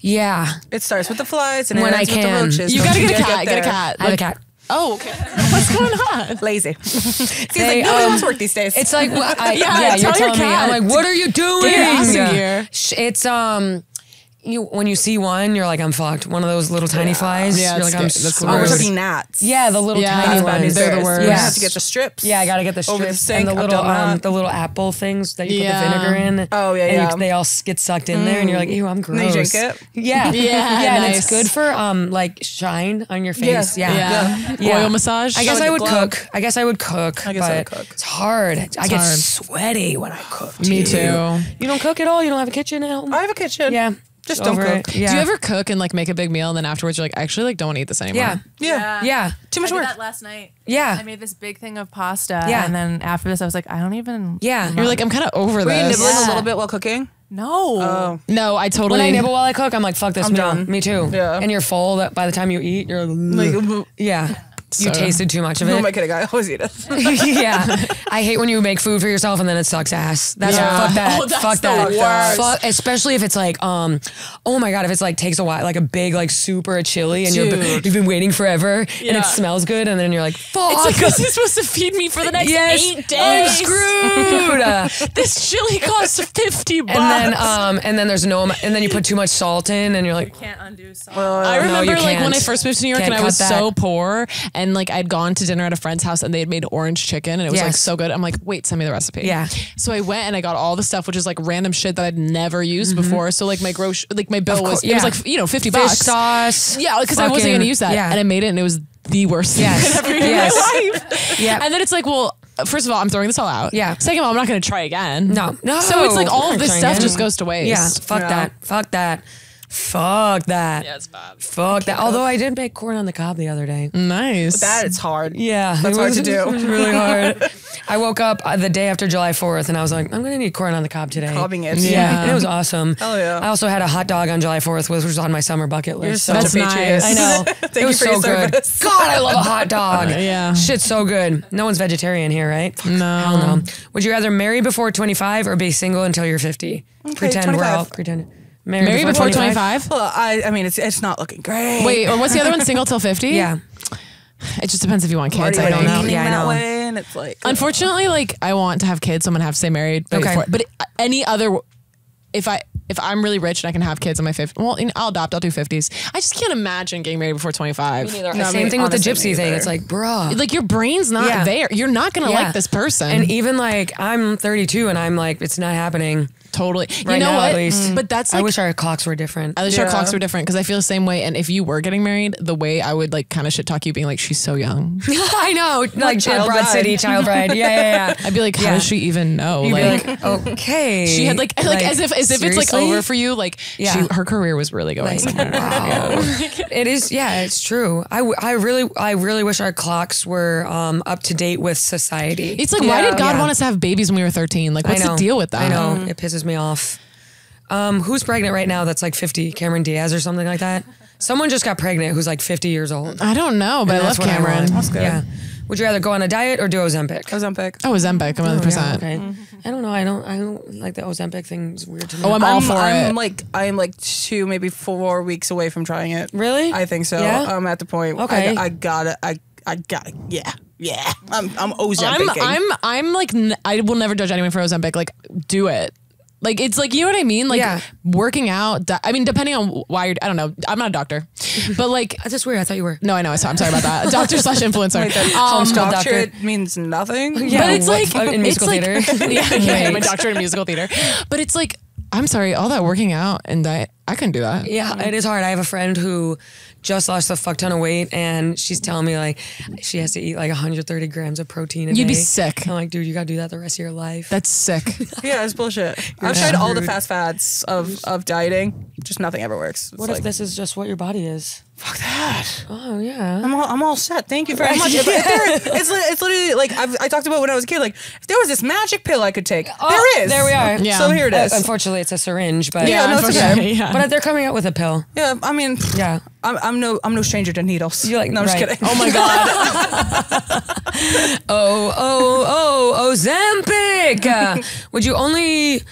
Yeah, It starts with the flies and When it I ends with the can. roaches. You Don't gotta get a dare cat. Get a there. cat. I have a cat. Oh, okay. What's going on? Lazy. He's They, like, nobody wants to work these days. It's like Yeah, you're tell your telling me. I'm cat like, what are you doing? Get your ass in gear. It's you when you see one, you're like, I'm fucked. One of those little tiny flies. Yeah, you're it's like, I'm scary. That's the screwed. oh, we're worst. talking gnats. Yeah, the little Yeah, tiny that's bad ones. news. They're the You worst. have to get the strips. Yeah, I gotta get the strips Over the sink, and the I've little done that. the little apple things that you Yeah. put the vinegar in. Oh, yeah, and yeah. they all get sucked in there, and you're like, ew, I'm gross. then you drink it? Yeah, Yeah, and nice. it's good for like shine on your face. Yeah. Yeah, Yeah. Oil massage. I guess Like I a would glove. cook. I guess I would cook. I guess I would but cook. It's hard. I get hard. sweaty when I cook. Me too. too. You don't cook at all? You don't have a kitchen at home? I have a kitchen. Yeah. Just don't Over cook. it. Yeah. Do you ever cook and like make a big meal and then afterwards you're like, I actually like don't want to eat this anymore? Yeah. Yeah. Yeah. Too much I did work. that last night. Yeah. I made this big thing of pasta. Yeah. And then after this, I was like, I don't even. Yeah. You're like, I'm kind of over Were you this. nibbling a Yeah. little bit while cooking? No. Oh. No, I totally. When I nibble while I cook, I'm like, fuck this I'm meal. done. Me too. Yeah. And you're full that by the time you eat, you're like, Like, yeah. You So- tasted too much of who am I it. kidding? I always eat it. Yeah. I hate when you make food for yourself and then it sucks ass. That's Yeah. fuck that. Oh, that's fuck the that. worst. Fuck, especially if it's like, oh my God, if it's like takes a while, like a big, like super chili and Dude. you've been waiting forever and Yeah. it smells good and then you're like, fuck. It's like, this is supposed to feed me for the next yes, 8 days. I'm screwed. This chili costs $50. And then there's no, and then you put too much salt in and you're like, Can't undo salt. I no, remember you like when I can't. first moved to New York Can't and I was cut so that. poor and like I'd gone to dinner at a friend's house and they had made orange chicken and it was like Yes. so good. I'm like, wait, send me the recipe. Yeah. So I went and I got all the stuff, which is like random shit that I'd never used before. So like my my bill was it was yeah. like $50. fish sauce. Yeah, because I wasn't fucking- gonna use that. Yeah. And I made it and it was the worst Yes. thing I'd ever eaten Yes. in my life. Yeah. And then it's like, well, first of all, I'm throwing this all out. Yeah. Second of all, I'm not gonna try again. No. So it's like all of this Trying stuff again. just goes to waste. Yeah. Fuck Yeah. that. Fuck that. Fuck that. Yeah, it's bad. Fuck that. Although I did make corn on the cob the other day. Nice. That it's hard. Yeah. That's it hard was- to do. It was really hard. I woke up the day after July 4th and I was like, I'm going to need corn on the cob today. Cobbing it. Yeah. And it was awesome. Hell yeah. I also had a hot dog on July 4th, which was on my summer bucket list. You're so- such That's a patriot. nice. I know. Thank it you was for so your good. service. God, I love a hot dog. Yeah. Shit's so good. No one's vegetarian here, right? Fuck, No. Hell no. Would you rather marry before 25 or be single until you're 50? Pretend we're 25. all pretend. Marry before 25? Well, I mean, it's not looking great. Wait, or what's the other one? Single till 50? Yeah. It just depends if you want kids. Already I don't know. leaning Yeah, I that know. way, and it's like Unfortunately, like I want to have kids, so I'm gonna have to stay married. Okay. But any other, if I'm really rich and I can have kids in my 50s, well, I'll adopt. I'll do 50s. I just can't imagine getting married before 25. Same thing with the gypsy thing. It's like, bruh. Like your brain's not Yeah. there. You're not gonna Yeah. like this person. And even like, I'm 32 and I'm like, it's not happening. totally. Right you know now, what? at least. But that's I like, wish our clocks were different. I wish our Yeah. clocks were different because I feel the same way. And if you were getting married, the way I would like kind of shit talk you, being like, she's so young. I know. Like child Broad bride. City, child bride. Yeah. I'd be like, how Yeah. does she even know? You'd be like, okay. she had like as if it's like seriously? over for you. Like Yeah. her career was really going Like, somewhere. wow. It is. Yeah, it's true. I really wish our clocks were up to date with society. It's like, why did God Yeah. want us to have babies when we were 13? Like, what's I know. the deal with that? I know. It pisses me off. Who's pregnant right now that's like 50? Cameron Diaz or something like that? Someone just got pregnant who's like 50 years old. I don't know, but I love That's what Cameron. want. That's good. Yeah. Would you rather go on a diet or do Ozempic? Ozempic. Oh, Ozempic, 100%. Yeah, okay. I don't know. I don't like the Ozempic thing. It's weird to me. Oh, I'm all for it. I'm like 2, maybe 4 weeks away from trying it. Really? I think so. Yeah? I'm at the point. Okay. I got it. I got it. Yeah. I'm Ozempic. I'm like, I will never judge anyone for Ozempic. Like, do it. Like, it's like, you know what I mean? Like, Yeah. working out, I mean, depending on why I don't know. I'm not a doctor, but like, That's just weird. I thought you were. no, I know. I'm sorry about that. Doctor slash influencer. Homeschool Doctorate doctor. means nothing. Yeah, but it's what- like in musical it's like, theater. yeah, I'm a Right. doctorate in musical theater. But it's like, I'm sorry, all that working out and diet, I couldn't do that. Yeah, it is hard. I have a friend who just lost a fuck ton of weight, and she's telling me like she has to eat like 130 grams of protein a day. You'd be sick. I'm like, dude, you gotta do that the rest of your life. That's sick. Yeah, it's bullshit. I've tried all the fast fads of dieting. Just nothing ever works. It's What if this is just what your body is? fuck that? Oh yeah. I'm all set. Thank you very much. It's literally like I talked about when I was a kid. Like if there was this magic pill I could take, there is. There we are. Yeah. So here it is. Unfortunately, it's a syringe, but Yeah, no, it's okay. unfortunately, yeah. But they're coming out with a pill. Yeah, I mean, Yeah. I'm no stranger to needles. You're like, no, I'm just right. kidding. Oh my god. Ozempic. Would you only?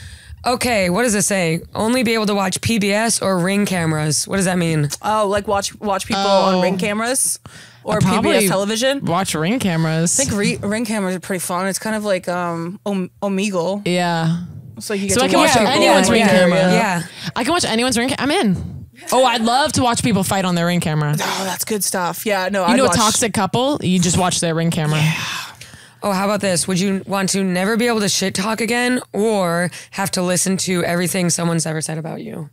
Okay, what does it say? Only be able to watch PBS or Ring cameras. What does that mean? Oh, like watch people on Ring cameras or Probably PBS television. Watch Ring cameras. I think Ring cameras are pretty fun. It's kind of like Omegle. Yeah. So you get So to I can watch watch people. anyone's Ring camera. Yeah. I can watch anyone's ring. I'm in. Oh, I'd love to watch people fight on their ring camera. Oh, that's good stuff. Yeah, no, You I'd know, a watch. toxic couple, you just watch their ring camera. Oh, how about this? Would you want to never be able to shit talk again, or have to listen to everything someone's ever said about you?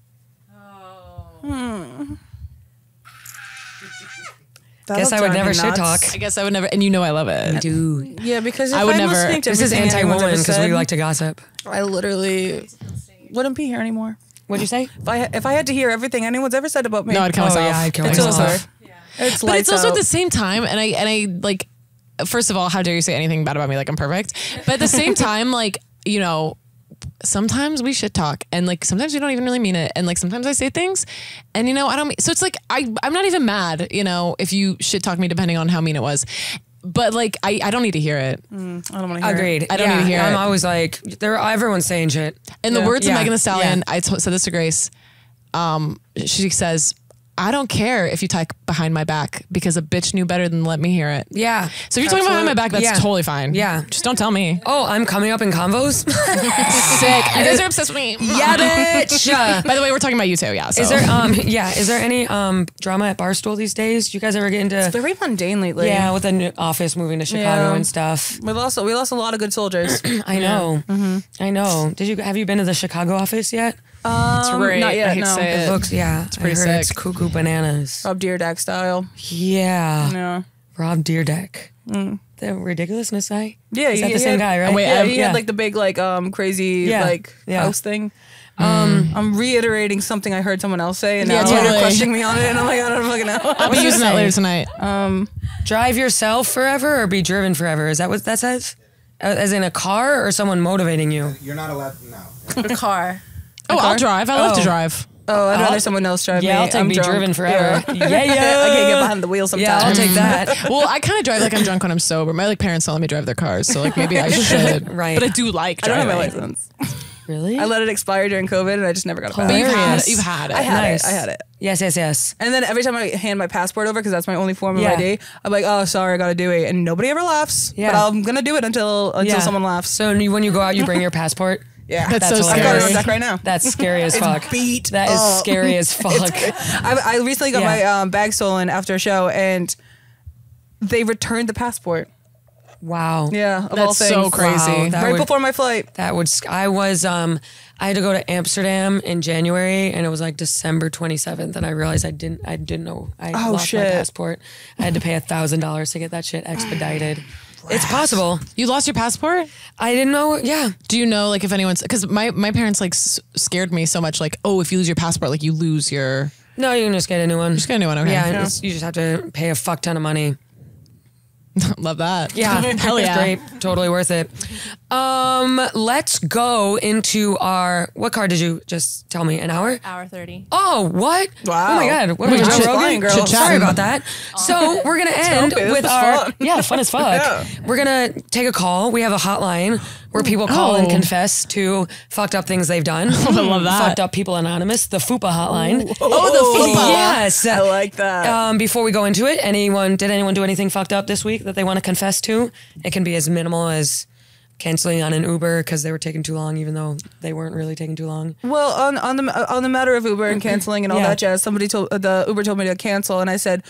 Guess I would never shit talk. I guess I would never, and you know I love it. Dude, Yeah, because if I would I'm never- listening to this is everything anyone's anti-woman ever because we said, like to gossip. I literally wouldn't be here anymore. What'd you say? If I had to hear everything anyone's ever said about me, No, I'd kill Oh myself. yeah, I'd kill it's myself. over. It's But lights it's also out. at the same time, and I like, first of all, how dare you say anything bad about me like I'm perfect? But at the same time, like, you know, sometimes we shit talk, and like sometimes we don't even really mean it, and like sometimes I say things, and you know I don't mean, so it's like I'm not even mad, you know, if you shit talk me depending on how mean it was, but like I don't need to hear it. I don't want to hear Agreed. I don't need to hear I'm it. always like, everyone's saying shit. In the words of Yeah. Megan Thee Stallion, Yeah. I said this to Grace. She says, "I don't care if you talk behind my back because a bitch knew better than let me hear it." Yeah. So if you're talking behind my back, that's Yeah. totally fine. Yeah. Just don't tell me. Oh, I'm coming up in convos. Sick. You guys are obsessed with me. Yeah, bitch. By the way, we're talking about you too. Yeah. So. Is there is there any drama at Barstool these days? You guys ever get into very mundane lately. yeah, with the new office moving to Chicago Yeah. and stuff? we lost a lot of good soldiers. I know. I know. Have you been to the Chicago office yet? It's great. not yet, I hate no. to say It it. looks it's pretty I heard It's sick. cuckoo bananas. Rob Deerdeck style. Yeah. Yeah. Rob Deerdeck. The ridiculousness guy? Yeah, Is that he the same had- guy, right? Wait, Yeah, I- he had like the big crazy Yeah. Yeah. house thing. I'm reiterating something I heard someone else say, and Yeah, now you're totally. questioning me on it, and I'm like, I don't fucking know. I'll be using that later tonight. Drive yourself forever or be driven forever? Is that what that says? As in a car or someone motivating you? You're not allowed. No. A car. Oh, I'll drive. I love to Oh. drive. Oh, I'd rather someone else drive me. Yeah, I'll take I'm be drunk. driven forever. Yeah. Yeah, yeah. I can't get behind the wheel sometimes. Yeah, I'll take that. Well, I kind of drive like I'm drunk when I'm sober. My parents don't let me drive their cars, so like maybe I should. Right. But I do like I don't driving. have my license. Really? I let it expire during COVID, and I just never got it back. But you've had Hilarious. it. You've had it. I had Nice. it. I had it. Yes. And then every time I hand my passport over, because that's my only form of Yeah. ID, I'm like, oh, sorry, I got to do it. And nobody ever laughs. Yeah. But I'm going to do it until someone laughs. So when you go out, you bring your passport? Yeah. That's so I've got it on scary. deck right now. That's scary as fuck. beat That is up. scary as fuck. I recently got Yeah. my bag stolen after a show, and they returned the passport. Wow. Yeah, of all That's things. so crazy. Wow, that right would- before my flight. That would. I was. I had to go to Amsterdam in January, and it was like December 27th, and I realized I didn't know I lost my shit. passport. I had to pay $1,000 to get that shit expedited. It's possible. You lost your passport? I didn't know. Yeah. Do you know like if anyone's because my parents like scared me so much like, oh, if you lose your passport, like you lose your No, you can just get a new one. just get a new one. Okay. Yeah, you just have to pay a fuck ton of money. Love that. Yeah, Hell yeah. It's great. Totally worth it. Let's go into our. What card did you just tell me? An hour? Hour 30. Oh, what? Wow. Oh my God. What are we, We're Joe just Rogan? flying, girl. Sorry Chit-chatting. about that. So we're going to end okay. This with was our. fun. Yeah, fun as fuck. Yeah. We're going to take a call. We have a hotline where people call and Oh. confess to fucked up things they've done. I love that. Fucked Up People Anonymous, the FUPA hotline. Oh, the FUPA. Yes. I like that. Before we go into it, did anyone do anything fucked up this week that they want to confess to? It can be as minimal as canceling on an Uber because they were taking too long, even though they weren't really taking too long. Well, on the matter of Uber and canceling and all Yeah. that jazz, the Uber told me to cancel, and I said,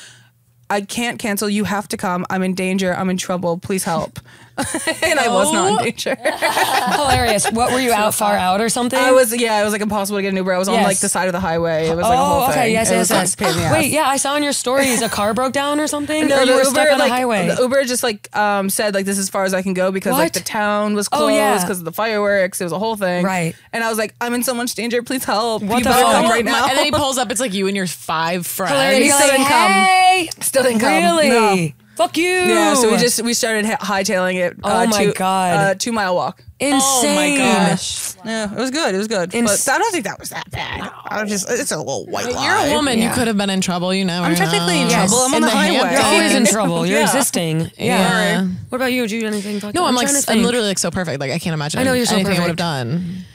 I can't cancel. You have to come. I'm in danger. I'm in trouble. Please help. And I was not in danger. Hilarious. What were you out far out or something? It was like impossible to get an Uber. I was on Yes. like the side of the highway. It was like a whole thing. okay. Yes, It yes, was, like, yes. a pain in the ass. Wait, yeah, I saw in your stories a car broke down or something. No, or you the were Uber, stuck on a like, highway. The Uber just like said like this is as far as I can go because What? like the town was Oh, closed yeah. because of the fireworks. It was a whole thing. Right. And I was like, I'm in so much danger. Please help. What You the better fuck? come right now. And then he pulls up. It's like you and your 5 friends. Hilarious. he You're still like, didn't come. hey, Still didn't come. really? No. Fuck you. Yeah, so we started hightailing it. Oh my God. 2 mile walk. Insane. Oh my gosh. Yeah, it was good. It was good. But I don't think that was that bad. it's a little white lie. You're a woman. Yeah. You could have been in trouble. You know. I'm technically in Yes. trouble. I'm on In the the highway. Hamptons. You're always in trouble. You're Yeah. existing. Yeah. What about you? Did you do anything? No, I'm like, trying to I'm think. literally like so perfect. Like I can't imagine. I know you're so anything I would have perfect. done.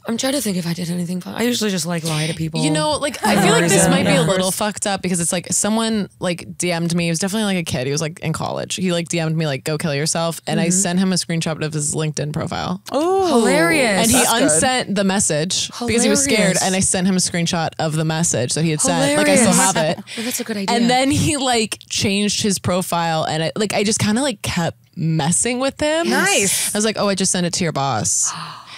I'm trying to think if I did anything fun. I usually just like lie to people. You know, like I feel like this reason. might be Yeah. a little fucked up because it's like someone like DM'd me. He was definitely like a kid. He was like in college. He like DM'd me like go kill yourself, and I sent him a screenshot of his LinkedIn profile. hilarious. And he That's good. unsent the message because he was scared, Hilarious. and I sent him a screenshot of the message that he had sent. Like I still have it. Well, that's a good idea. And then he like changed his profile, and I just kind of like kept messing with him. Nice. I was like, oh, I just sent it to your boss.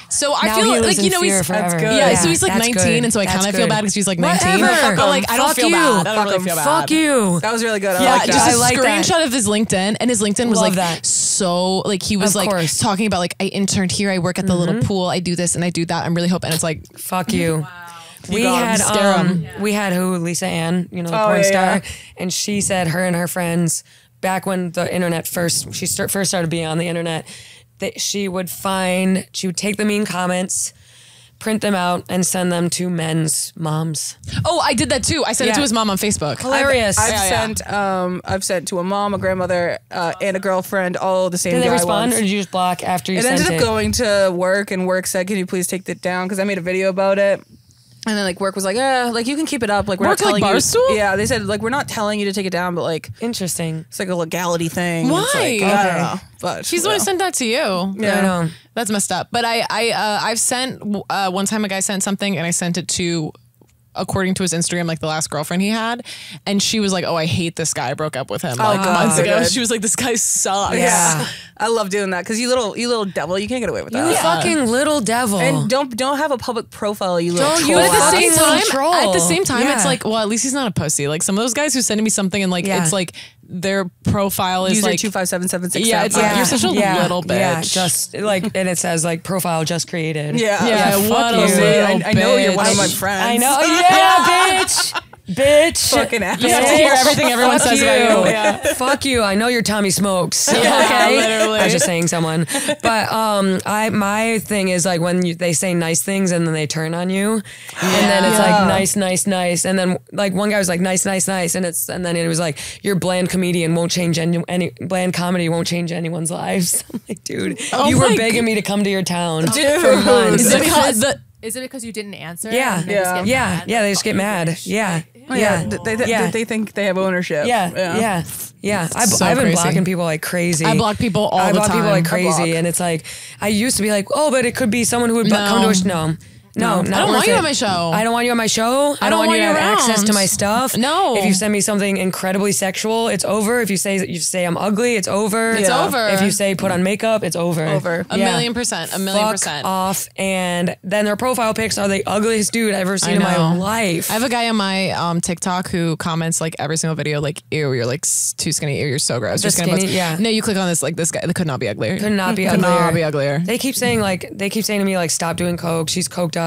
So I now feel he lives like in you know fear he's forever. good. yeah, so he's like that's 19, good. and so I That's kind of feel good. bad because he's like 19. Whatever. But like I don't Fuck feel you. bad. I don't Fuck really him. feel bad. Fuck you. That was really good. I Yeah, like that. just I a like that. screenshot of his LinkedIn, and his LinkedIn was Love like that. so like he was Of like course. talking about like I interned here, I work at the little pool, I do this and I do that. I'm really hoping it's like Fuck you. We You gotta had scare 'em. we had Lisa Ann, you know, the Oh, porn yeah, star, yeah. and she said her and her friends back when the internet first started being on the internet, that she would take the mean comments, print them out, and send them to men's moms. oh I did that too. I sent it Yeah. to his mom on Facebook. Hilarious. I've sent to a mom, a grandmother, and a girlfriend, all the same Did they guy respond, once. or did you just block after you It sent ended it? up going to work, and work said, "Can you please take it down?" Because I made a video about it. And then like work was like, like you can keep it up. Like we're Work, not like, telling Barstool? you. Yeah, they said like we're not telling you to take it down, but like Interesting. it's like a legality thing. Why? It's like, I Okay. don't know. But She's the one who sent that to you. Yeah. I know. That's messed up. But I've sent one time a guy sent something and I sent it to, according to his Instagram, like the last girlfriend he had, and she was like, "Oh, I hate this guy. I broke up with him like God. months ago." Good. She was like, "This guy sucks." Yeah, I love doing that because you little devil, you can't get away with You that. fucking little devil. And don't have a public profile. You little Don't troll. you But at the Fucking same little time, troll. at the same time, Yeah. it's like, well, at least he's not a pussy. Like some of those guys who send me something and like Yeah. it's like their profile is User like 257767. Yeah, it's like, you're such a little bitch. Yeah, just like, and it says like profile just created. Yeah. Yeah, fuck what a you. little I know you're one of my bitch. friends. I know. Yeah, bitch. Bitch. Fucking ass. You have to hear everything everyone Fuck says you. about you. Yeah. Fuck you. I know you're Tommy Smokes. Okay. literally. I was just saying someone. But my thing is like when they say nice things and then they turn on you, and then it's like nice, and then like one guy was like nice, and then it was like your bland comedian won't change any bland comedy won't change anyone's lives. I'm like, dude, Oh you were my begging me to come to your town for Dude. months. Is it because you didn't answer? Yeah. and they just get Yeah, mad? yeah, they just get mad. Yeah, Yeah, yeah. they think they have ownership. Yeah. I've So been crazy. blocking people like crazy. I block people all I the block people time. like I crazy, block. and it's like I used to be like, oh, but it could be someone who would No. come to a No, not I don't worth want you it. on my show. I don't want you on my show. I don't want you to have access to my stuff. No. If you send me something incredibly sexual, it's over. If you say I'm ugly, it's over. It's over. If you say put on makeup, it's over. Over. A million percent. Fuck off. And then their profile pics are the ugliest dude I've ever seen in my life. I have a guy on my TikTok who comments like every single video, like, ew, you're like too skinny, ew, you're so gross. You're Just skinny, butts. yeah. No, you click on this, like this guy, it could not be uglier. Could not be Could uglier. not be uglier. They keep saying to me like, stop doing coke. She's coked up.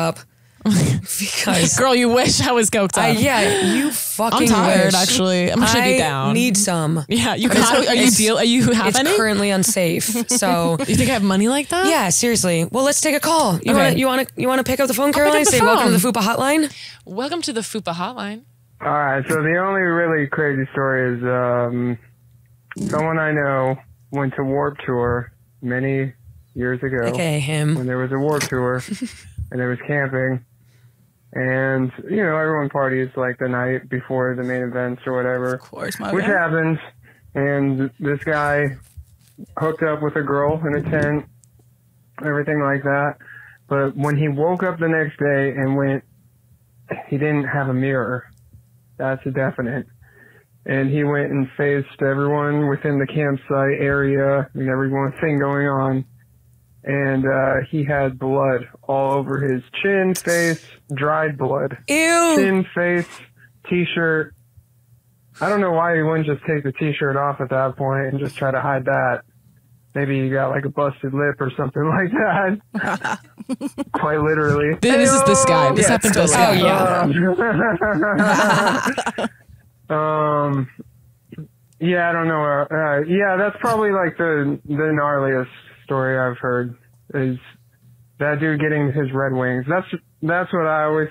Because Girl, you wish I was coked up. yeah, you fucking I'm tired, wish. actually. I'm actually be down. I need some. Yeah, you But can. it's- Are you it's- deal? Are you have It's any? currently unsafe. So You think I have money like that? yeah, seriously. Well, let's take a call. You Okay. want to pick up the phone, Caroline? up the Say welcome to phone. the FUPA hotline. Welcome to the FUPA hotline. All right, so the only really crazy story is someone I know went to Warp Tour many years ago Okay, him. when there was a Warp Tour and there was camping. And, you know, everyone parties like the night before the main events or whatever. Of course, my Which bad. happens. And this guy hooked up with a girl in a tent everything like that. But when he woke up the next day and he didn't have a mirror. That's a definite. And he went and faced everyone within the campsite area and everything going on. And he had blood all over his chin, face, dried blood. Ew. Chin, face, t-shirt. I don't know why he wouldn't just take the t-shirt off at that point and just try to hide that. Maybe he got like a busted lip or something like that. Quite literally. This is this guy. This happened to this guy. Yeah, I don't know. Yeah, that's probably like the gnarliest story I've heard is that dude getting his Red Wings. That's what I always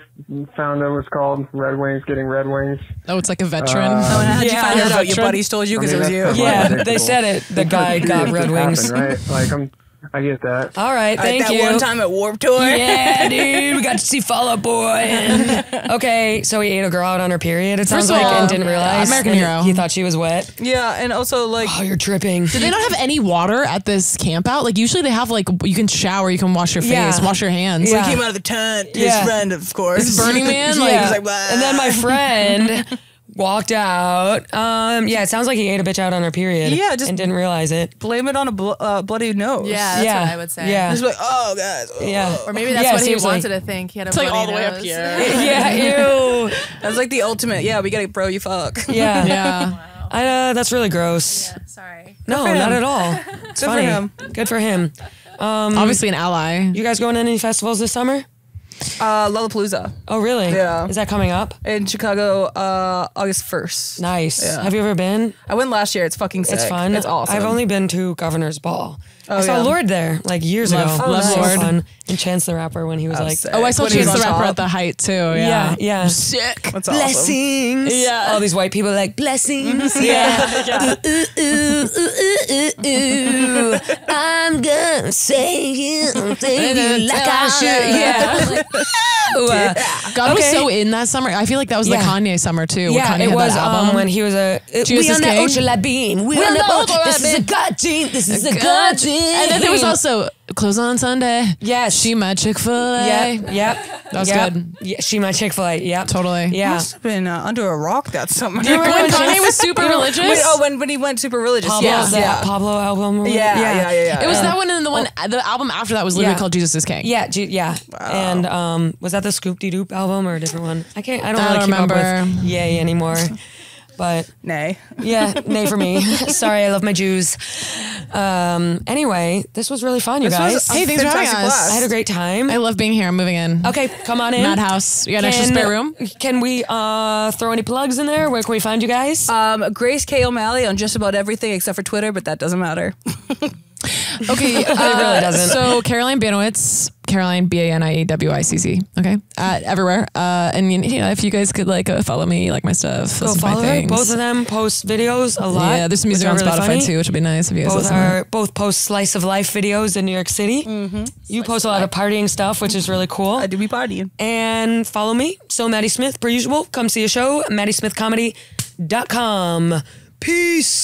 found it was called. Red Wings, getting Red Wings. Oh, it's like a veteran. How'd you find that out? Your Veteran. buddies told you because it was you. Yeah, they said it. The guy got Red Wings. Right? Like I get that. All right, thank that you. one time at Warped Tour. Yeah, dude, we got to see Fall Out Boy. Okay, so he ate a girl out on her period, it sounds First of like, all, and didn't realize. American And hero. He thought she was wet. Yeah, and also like Oh, you're tripping. Did they not have any water at this camp out? Like usually they have like you can shower, you can wash your face, Yeah. wash your hands. Yeah. he came out of the tent. Yeah. His friend, of course. This Burning Man, like, Yeah. he's like, "Blah." And then my friend walked out. Yeah, it sounds like he ate a bitch out on her period. Yeah, just- and didn't realize it. blame it on a bloody nose. Yeah, that's Yeah. what I would say. Yeah. Just like, oh guys. Oh. Yeah. Or maybe that's Yeah, what he seriously. wanted to think. He had a It's like bloody all the way up nose. here. Yeah, ew. That's like the ultimate. Yeah, we get it, bro. You fuck. Yeah. Yeah. That's really gross. Yeah, sorry. No, for him. not at all. It's Good for funny. him. Good for him. Obviously an ally. You guys going to any festivals this summer? Lollapalooza Oh, really? Yeah. Is that coming up? in Chicago, August 1st. Nice. Yeah. Have you ever been? I went last year. It's fucking sick. It's fun. It's awesome. I've only been to Governor's Ball. I saw yeah. Lord there like years ago. Love It was so Lord. fun. And Chance the Rapper when he was like, sick. Oh, I saw When he Chance was the on Rapper top. at the height too. Yeah. yeah, yeah. Sick. That's awesome. Blessings. Yeah. All these white people are like, blessings. Yeah. Ooh, I'm gonna say thank you like I should. Yeah. Ooh, God was okay. so in that summer. I feel like that was Yeah. the Kanye summer too. where Yeah, Kanye it had was that album. when he was Jesus we is on the King. ocean like being. We on the ocean. This is a God team. This is a God team. And then there was also Close on Sunday. Yes. She my Chick-fil-A. Yep. That was Yep. good. Yeah, she my Chick-fil-A. Yep. Totally. Yeah. Must have been under a rock that summer. you remember When when Kanye was super religious. Wait, when he went super religious. Pablo, Yes, the yeah. Pablo album. Or Yeah. It was that one and the one the album after that was literally Yeah. called Jesus is King. Yeah, yeah. And was that the Scoop De Doop album or a different one? I don't I really don't keep remember. up with Yay anymore. But Nay. yeah, nay for me. Sorry, I love my Jews. Anyway, this was really fun, you This guys. was a Hey, thanks for having fantastic us. class. I had a great time. I love being here. I'm moving in. Okay, come on in. Madhouse. You got an extra spare room? Can we throw any plugs in there? Where can we find you guys? Grace K. O'Malley on just about everything except for Twitter, but that doesn't matter. Okay. it really doesn't. So Caroline Banowitz, Caroline Banewicz. Okay. Everywhere. And you know, if you guys could like follow me, like my stuff. Go listen to my follow her. things. Both of them post videos a lot. Yeah, there's some which music are on really Spotify funny. too, which would be nice if you guys listen. Both post slice of life videos in New York City. You post a lot of partying stuff, which is really cool. I do be partying. And follow me. So Maddie Smith, per usual. Come see a show. MaddieSmithComedy.com. Peace.